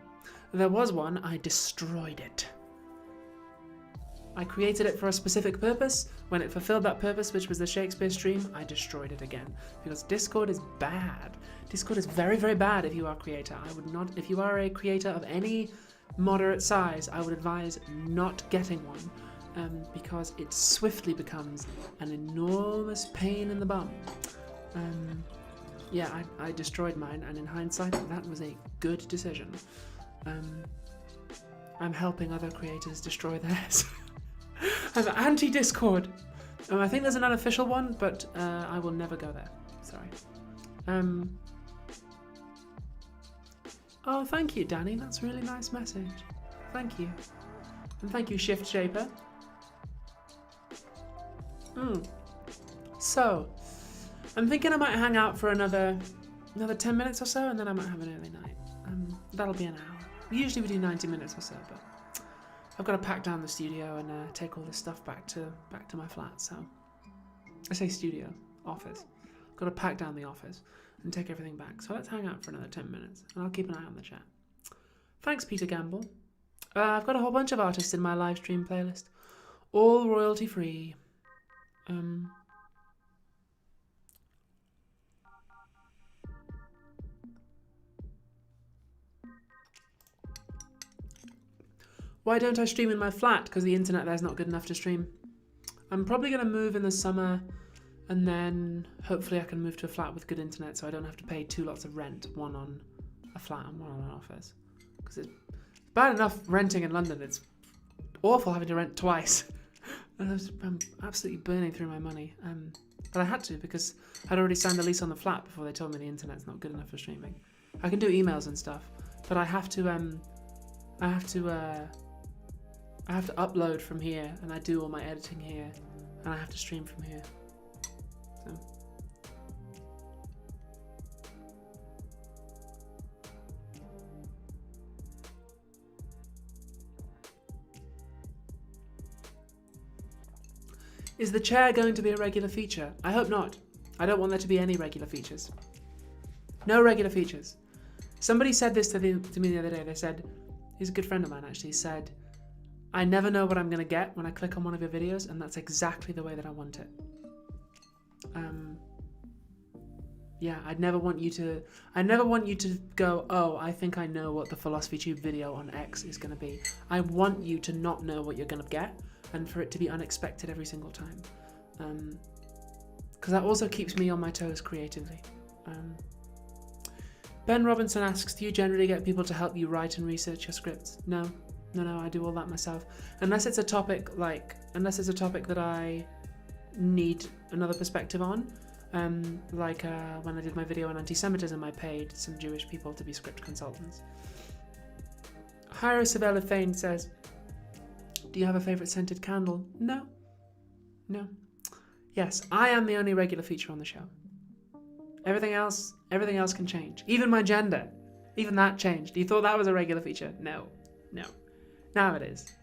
There was one. I destroyed it. I created it for a specific purpose. When it fulfilled that purpose, which was the Shakespeare stream, I destroyed it again. Because Discord is bad. Discord is very, very bad if you are a creator. If you are a creator of any moderate size, I would advise not getting one. Because it swiftly becomes an enormous pain in the bum. Yeah, I destroyed mine, and in hindsight, that was a good decision. I'm helping other creators destroy theirs. I'm anti-Discord. I think there's an unofficial one, but I will never go there. Sorry. Oh, thank you, Danny. That's a really nice message. Thank you. And thank you, Shift Shaper. So, I'm thinking I might hang out for another another 10 minutes or so, and then I might have an early night. That'll be an hour. Usually we do 90 minutes or so, but I've got to pack down the studio and take all this stuff back to my flat. So I say studio, office. I've got to pack down the office and take everything back. So let's hang out for another 10 minutes, and I'll keep an eye on the chat. Thanks, Peter Gamble. I've got a whole bunch of artists in my live stream playlist, all royalty free. Why don't I stream in my flat? Because the internet there's not good enough to stream. I'm probably going to move in the summer, and then hopefully I can move to a flat with good internet so I don't have to pay 2 lots of rent, one on a flat and one on an office. Because it's bad enough renting in London, it's awful having to rent twice. And I'm absolutely burning through my money. But I had to because I'd already signed the lease on the flat before they told me the internet's not good enough for streaming. I can do emails and stuff, but I have to upload from here, and I do all my editing here, and I have to stream from here. So. Is the chair going to be a regular feature? I hope not. I don't want there to be any regular features. No regular features. Somebody said this to me the other day. They said, he's a good friend of mine actually, said, I never know what I'm going to get when I click on one of your videos, and that's exactly the way that I want it. Yeah, I never want you to go, oh, I think I know what the Philosophy Tube video on X is going to be. I want you to not know what you're going to get, and for it to be unexpected every single time. Because that also keeps me on my toes creatively. Ben Robinson asks, do you generally get people to help you write and research your scripts? No, I do all that myself. Unless it's a topic that I need another perspective on. When I did my video on anti-Semitism, I paid some Jewish people to be script consultants. Hira Savella Thane says, do you have a favourite scented candle? No. Yes, I am the only regular feature on the show. Everything else can change. Even my gender. Even that changed. You thought that was a regular feature? No. Now it is.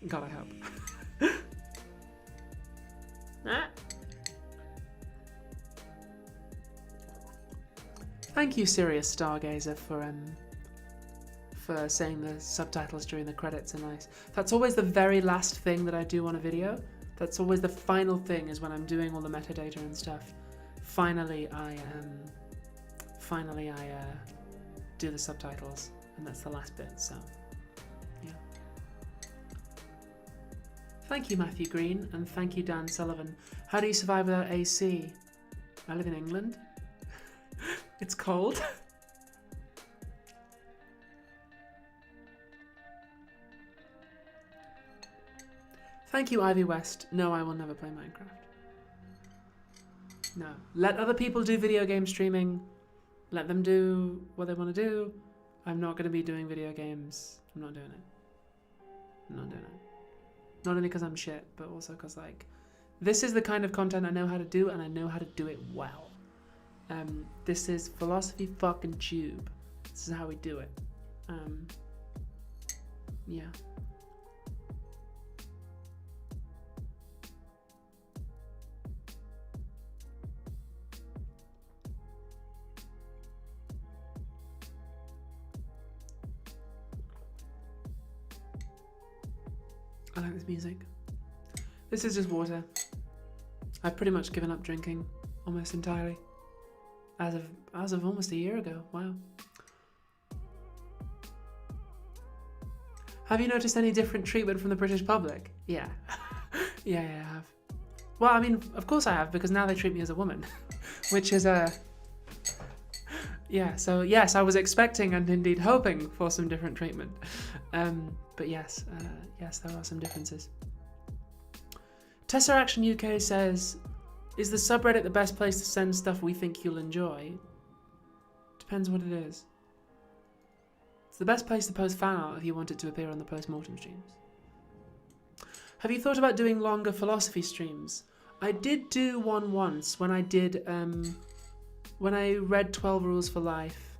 God, I hope. Thank you, Sirius Stargazer, for saying the subtitles during the credits are nice. That's always the very last thing that I do on a video. That's always the final thing, is when I'm doing all the metadata and stuff. Finally, I do the subtitles, and that's the last bit. So, yeah. Thank you, Matthew Green, and thank you, Dan Sullivan. How do you survive without AC? I live in England. It's cold. Thank you, Ivy West. No, I will never play Minecraft. No. Let other people do video game streaming. Let them do what they want to do. I'm not going to be doing video games. I'm not doing it. Not only because I'm shit, but also because, like, this is the kind of content I know how to do, and I know how to do it well. This is Philosophy fucking Tube. This is how we do it. Yeah. I like this music. This is just water. I've pretty much given up drinking almost entirely. As of almost a year ago. Wow. Have you noticed any different treatment from the British public? Yeah. yeah, I have. Well, I mean, of course I have, because now they treat me as a woman, which is yeah, so yes, I was expecting and indeed hoping for some different treatment. But yes, there are some differences. Tesseraction UK says, is the subreddit the best place to send stuff we think you'll enjoy? Depends what it is. It's the best place to post fan art if you want it to appear on the post-mortem streams. Have you thought about doing longer philosophy streams? I did do one once when I did when I read 12 Rules for Life,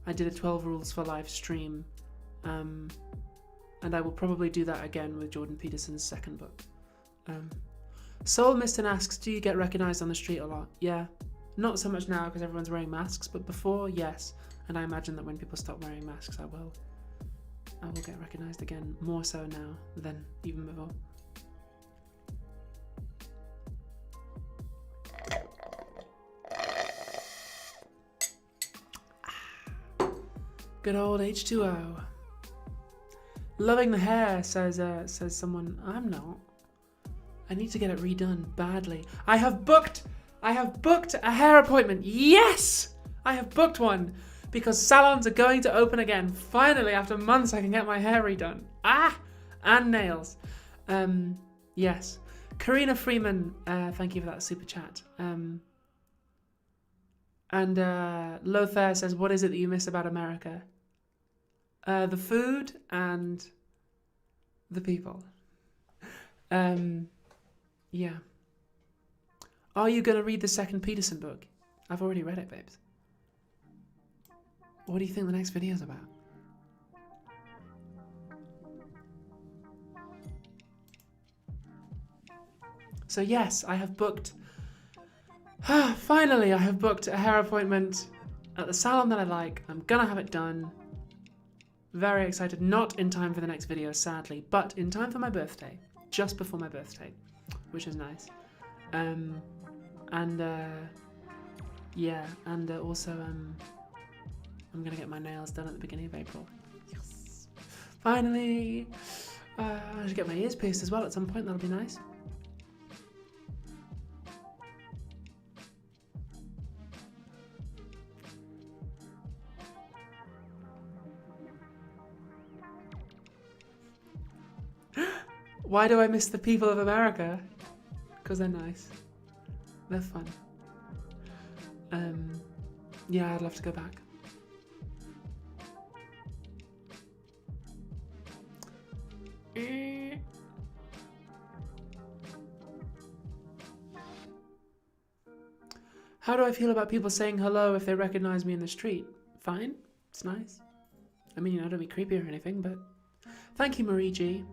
I did a 12 Rules for Life stream. And I will probably do that again with Jordan Peterson's second book. Soul Miston asks, do you get recognised on the street a lot? Yeah. Not so much now because everyone's wearing masks, but before, yes. And I imagine that when people stop wearing masks, I will get recognised again, more so now than even before. Good old H2O. Loving the hair, says someone. I'm not. I need to get it redone badly. I have booked a hair appointment. Yes! I have booked one because salons are going to open again. Finally, after months, I can get my hair redone. And nails. Yes. Karina Freeman, thank you for that super chat. And Lothair says, what is it that you miss about America? The food and the people. Yeah. Are you going to read the second Peterson book? I've already read it, babes. What do you think the next video is about? So yes, I have booked... Finally, I have booked a hair appointment at the salon that I like. I'm gonna have it done. Very excited. Not in time for the next video, sadly, but in time for my birthday. Just before my birthday, which is nice. Yeah, and also I'm gonna get my nails done at the beginning of April. Yes. Finally. I should get my ears pierced as well at some point. That'll be nice. Why do I miss the people of America? Because they're nice. They're fun. Yeah, I'd love to go back. How do I feel about people saying hello if they recognize me in the street? Fine. It's nice. I mean, don't be creepy or anything, but... Thank you, Marie G.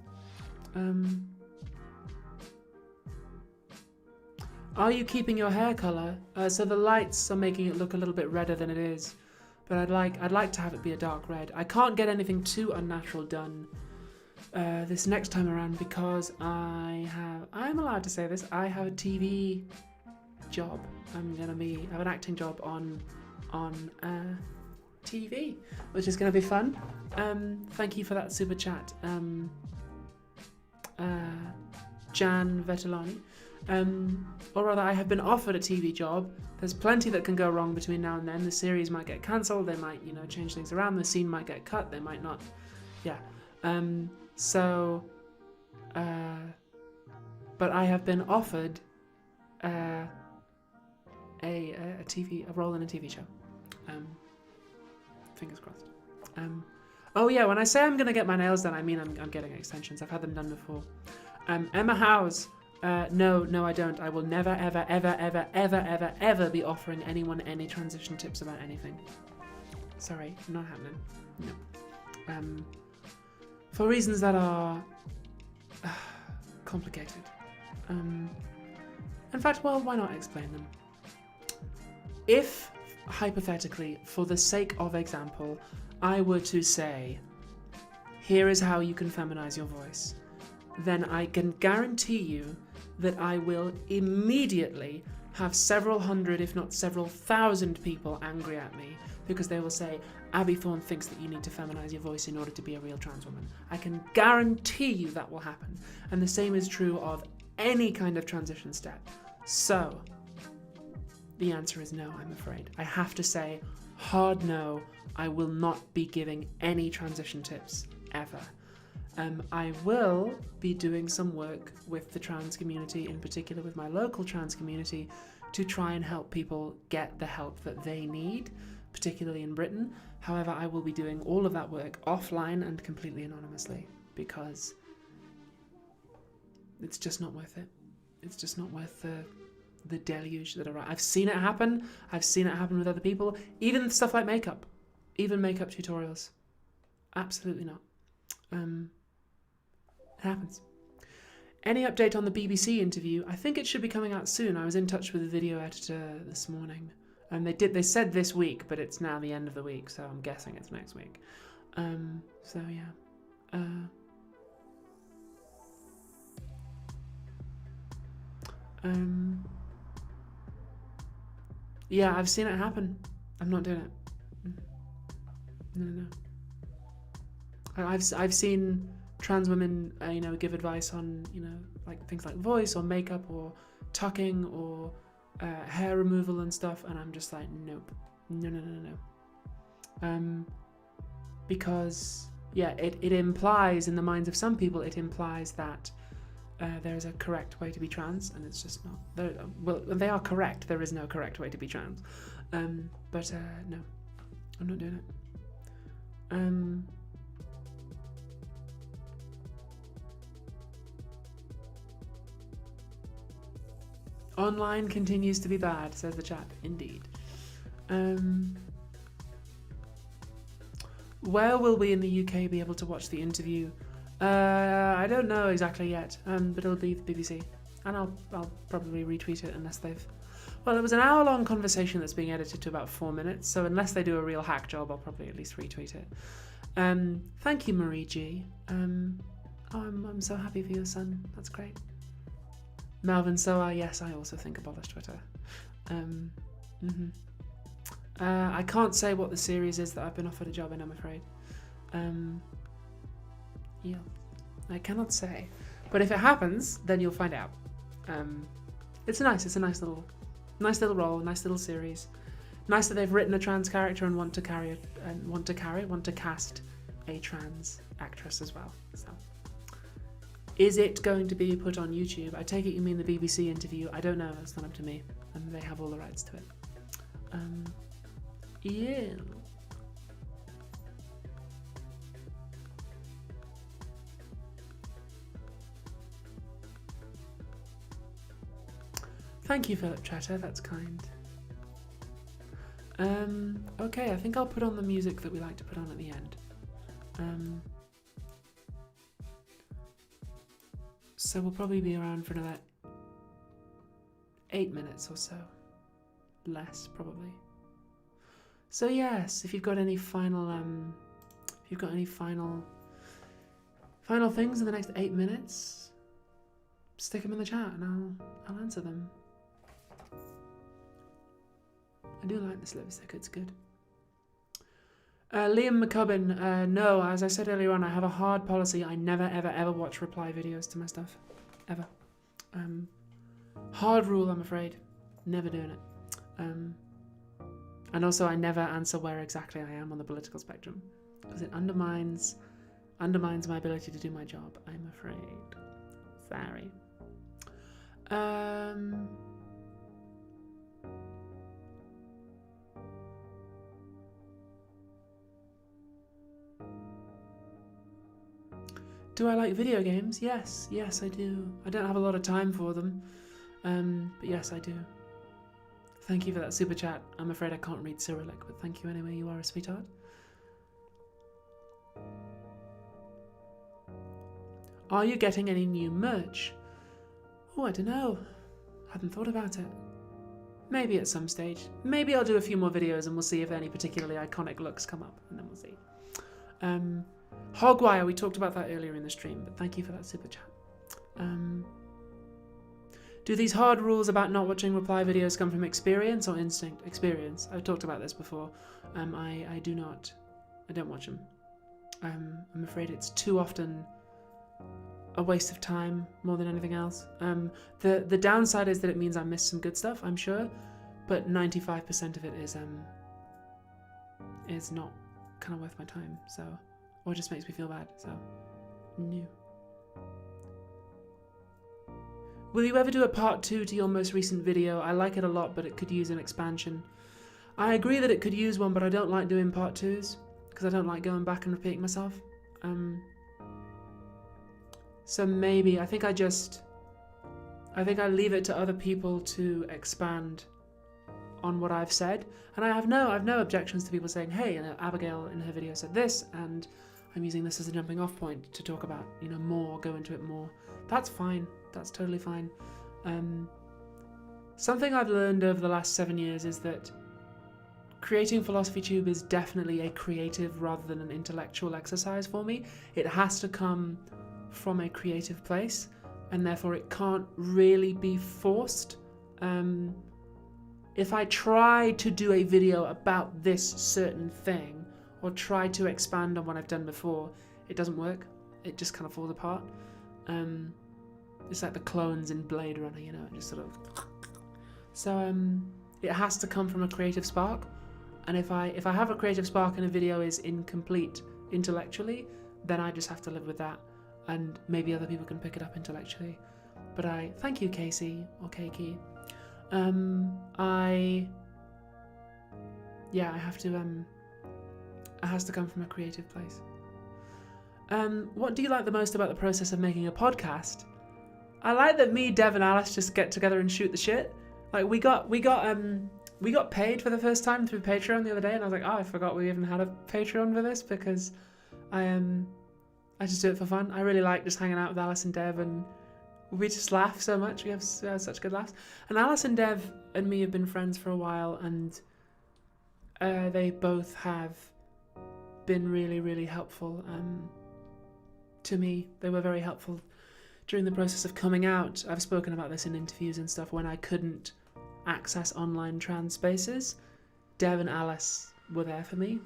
Are you keeping your hair color? So the lights are making it look a little bit redder than it is, but I'd like to have it be a dark red. I can't get anything too unnatural done this next time around because I'm allowed to say this. I have a TV job. I have an acting job on TV, which is gonna be fun. Thank you for that super chat. Jan Vettelani. Or rather, I have been offered a TV job. There's plenty that can go wrong between now and then. The series might get cancelled. They might, change things around. The scene might get cut. They might not. Yeah. But I have been offered a role in a TV show. Fingers crossed. Oh yeah, when I say I'm gonna get my nails done, I mean I'm getting extensions. I've had them done before. Emma Howes. No, I don't. I will never, ever, ever, ever, ever, ever, ever be offering anyone any transition tips about anything. Sorry, not happening. No. For reasons that are complicated. In fact, well, why not explain them? If, hypothetically, for the sake of example, I were to say, here is how you can feminize your voice, then I can guarantee you that I will immediately have several hundred, if not several thousand people angry at me because they will say, Abby Thorne thinks that you need to feminize your voice in order to be a real trans woman. I can guarantee you that will happen. And the same is true of any kind of transition step. So, the answer is no, I'm afraid. I have to say, hard no, I will not be giving any transition tips, ever. I will be doing some work with the trans community, in particular with my local trans community, to try and help people get the help that they need, particularly in Britain. However, I will be doing all of that work offline and completely anonymously because it's just not worth it. It's just not worth the deluge that arrives. I've seen it happen. I've seen it happen with other people. Even stuff like makeup. Even makeup tutorials. Absolutely not. It happens. Any update on the BBC interview? I think it should be coming out soon. I was in touch with the video editor this morning. And they said this week, but it's now the end of the week, so I'm guessing it's next week. So yeah. Yeah, I've seen it happen. I'm not doing it. No. I've seen trans women, give advice on, like things like voice or makeup or tucking or hair removal and stuff, and I'm just like, nope, no. Because yeah, it implies in the minds of some people, it implies that there's a correct way to be trans, and it's just not. Well, they are correct. There is no correct way to be trans, but no, I'm not doing it. Online continues to be bad, says the chat. Indeed. Where will we in the UK be able to watch the interview? I don't know exactly yet, but it'll be the BBC, and I'll probably retweet it unless they've. Well, it was an hour-long conversation that's being edited to about 4 minutes, so unless they do a real hack job, I'll probably at least retweet it. Thank you, Marie G. I'm so happy for your son. That's great. Melvin Soa, yes, I also think abolish Twitter. I can't say what the series is that I've been offered a job in, I'm afraid. Yeah, I cannot say. But if it happens, then you'll find out. It's a nice little role, nice little series. Nice that they've written a trans character and want to cast a trans actress as well. So. Is it going to be put on YouTube? I take it you mean the BBC interview. I don't know. It's not up to me. And they have all the rights to it. Yeah. Thank you, Philip Chatter. That's kind. Okay, I think I'll put on the music that we like to put on at the end. So we'll probably be around for another 8 minutes or so. Less, probably. So yes, if you've got any final final things in the next 8 minutes, stick them in the chat and I'll answer them. I do like this lipstick, it's good. Liam McCubbin, no, as I said earlier on, I have a hard policy. I never, ever watch reply videos to my stuff. Ever. Hard rule, I'm afraid. Never doing it. And also, I never answer where exactly I am on the political spectrum, because it undermines my ability to do my job, I'm afraid. Sorry. Do I like video games? Yes, I do. I don't have a lot of time for them, but yes, I do. Thank you for that super chat. I'm afraid I can't read Cyrillic, but thank you anyway. You are a sweetheart. Are you getting any new merch? Oh, I don't know. Hadn't thought about it. Maybe at some stage. Maybe I'll do a few more videos and we'll see if any particularly iconic looks come up, and then we'll see. Hogwire, we talked about that earlier in the stream, but thank you for that super chat. Do these hard rules about not watching reply videos come from experience or instinct? Experience. I've talked about this before. I don't watch them. I'm afraid it's too often a waste of time more than anything else. The downside is that it means I missed some good stuff, I'm sure, but 95% of it is not kind of worth my time, so, or it just makes me feel bad, so, no. Will you ever do a part 2 to your most recent video? I like it a lot, but it could use an expansion. I agree that it could use one, but I don't like doing part 2s, because I don't like going back and repeating myself. So maybe, I think I I think I leave it to other people to expand on what I've said, and I have no objections to people saying, hey, Abigail in her video said this, and I'm using this as a jumping off point to talk about, more, go into it more. That's fine. That's totally fine. Something I've learned over the last 7 years is that creating Philosophy Tube is definitely a creative rather than an intellectual exercise for me. It has to come from a creative place, and therefore it can't really be forced. If I try to do a video about this certain thing, or try to expand on what I've done before, it doesn't work. It just kind of falls apart. It's like the clones in Blade Runner, it just sort of... So it has to come from a creative spark, and if I have a creative spark and a video is incomplete intellectually, then I just have to live with that, and maybe other people can pick it up intellectually. But thank you, Casey, or Keiki. It has to come from a creative place. What do you like the most about the process of making a podcast? I like that me, Dev, and Alice just get together and shoot the shit. Like we got paid for the first time through Patreon the other day, and I was like, oh, I forgot we even had a Patreon for this, because I just do it for fun. I really like just hanging out with Alice and Dev, and we just laugh so much. We have such good laughs. And Alice and Dev and me have been friends for a while, and they both have been really, really helpful to me. They were very helpful during the process of coming out. I've spoken about this in interviews and stuff. When I couldn't access online trans spaces, Dev and Alice were there for me.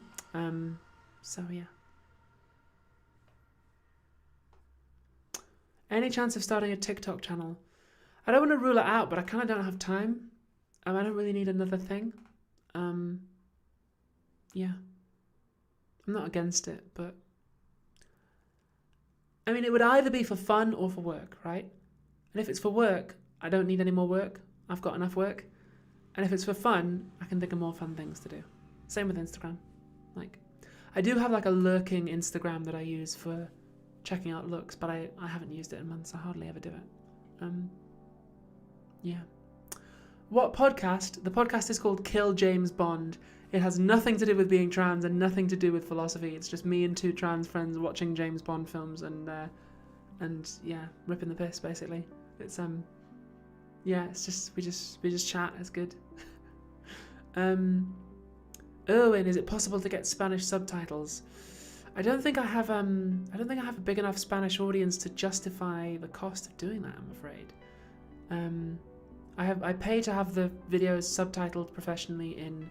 So yeah. Any chance of starting a TikTok channel? I don't want to rule it out, but I kind of don't have time. I don't really need another thing. Yeah. I'm not against it, but... it would either be for fun or for work, right? And if it's for work, I don't need any more work. I've got enough work. And if it's for fun, I can think of more fun things to do. Same with Instagram. I do have a lurking Instagram that I use for checking out looks, but I haven't used it in months. I hardly ever do it. Yeah. What podcast? The podcast is called Kill James Bond. It has nothing to do with being trans and nothing to do with philosophy. It's just me and two trans friends watching James Bond films and yeah, ripping the piss basically. It's yeah, it's just we just chat. It's good. Erwin, is it possible to get Spanish subtitles? I don't think I have a big enough Spanish audience to justify the cost of doing that, I'm afraid. I pay to have the videos subtitled professionally in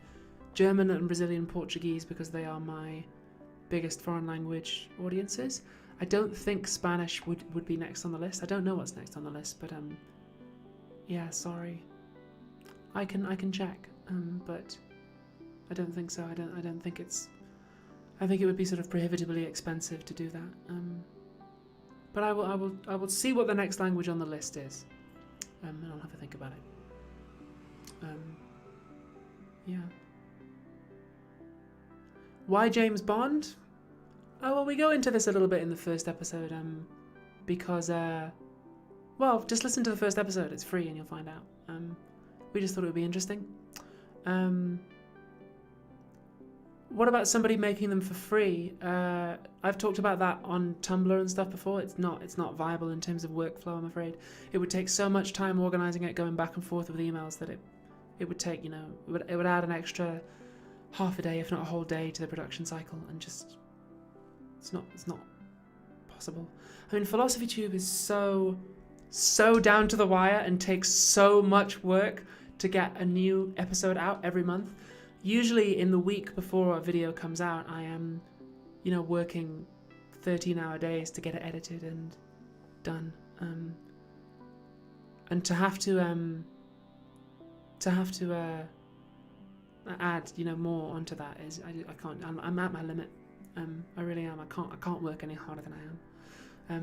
German and Brazilian Portuguese because they are my biggest foreign language audiences. I don't think Spanish would be next on the list. I don't know what's next on the list, but yeah, sorry. I can check, but I don't think so. I don't think it's. I think it would be sort of prohibitively expensive to do that. But I will see what the next language on the list is, and I'll have a think about it. Yeah. Why James Bond? Oh, well, we go into this a little bit in the first episode, because, well, just listen to the first episode. It's free and you'll find out. We just thought it would be interesting. What about somebody making them for free? I've talked about that on Tumblr and stuff before. It's not viable in terms of workflow, I'm afraid. It would take so much time organizing it, going back and forth with emails, that it would take, it would add an extra half a day, if not a whole day, to the production cycle, and just it's not possible. Philosophy Tube is so down to the wire and takes so much work to get a new episode out every month. Usually in the week before a video comes out, I am, working 13-hour days to get it edited and done. And to have to add, more onto that is I can't. I'm at my limit. I really am. I can't work any harder than I am.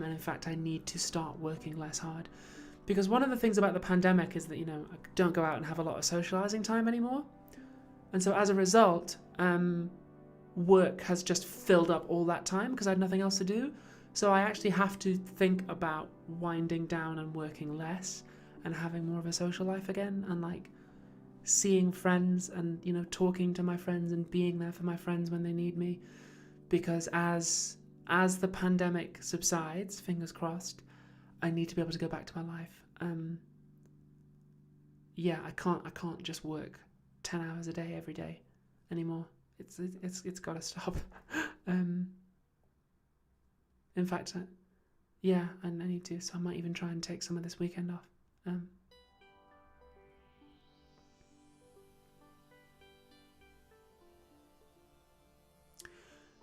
And in fact, I need to start working less hard, because one of the things about the pandemic is that I don't go out and have a lot of socializing time anymore. And so as a result, work has just filled up all that time because I had nothing else to do. So I actually have to think about winding down and working less. and having more of a social life again, and like seeing friends and, you know, talking to my friends and being there for my friends when they need me. Because as the pandemic subsides, fingers crossed, I need to be able to go back to my life. Yeah, I can't just work 10 hours a day every day anymore. It's got to stop. In fact, yeah, I need to. So I might even try and take some of this weekend off.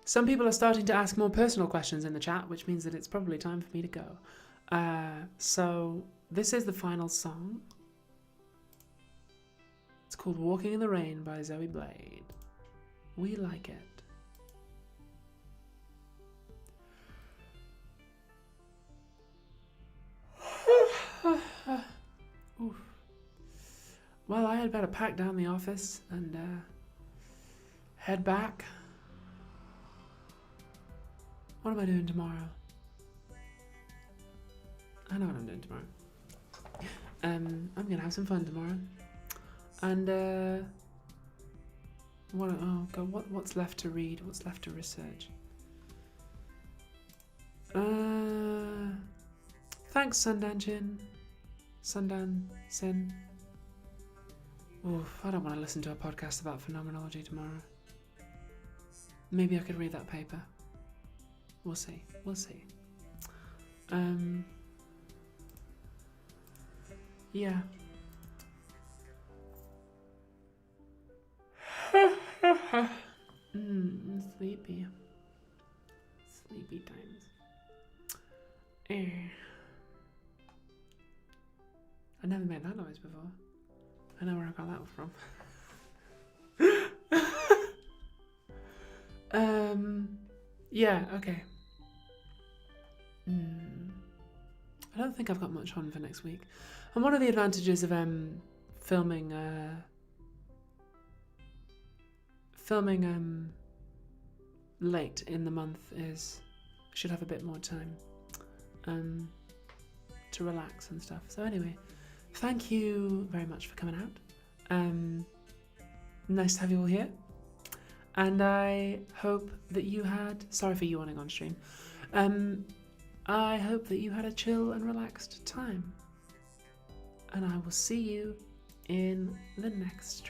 Some people are starting to ask more personal questions in the chat, which means that it's probably time for me to go. So this is the final song. It's called Walking in the Rain by Zoe Blade. We like it. Oof. Well, I had better pack down the office and head back. What am I doing tomorrow? I know what I'm doing tomorrow. I'm gonna have some fun tomorrow. And what's left to read? What's left to research? Thanks, Sundanchin. Sundan Sin. Oof, I don't want to listen to a podcast about phenomenology tomorrow. Maybe I could read that paper. We'll see. Yeah. Sleepy. Sleepy times. I never made that noise before. I know where I got that from. Yeah, okay. I don't think I've got much on for next week. And one of the advantages of filming late in the month is I should have a bit more time to relax and stuff. So anyway, thank you very much for coming out. Nice to have you all here. And I hope that you had... Sorry for yawning on stream. I hope that you had a chill and relaxed time. And I will see you in the next stream.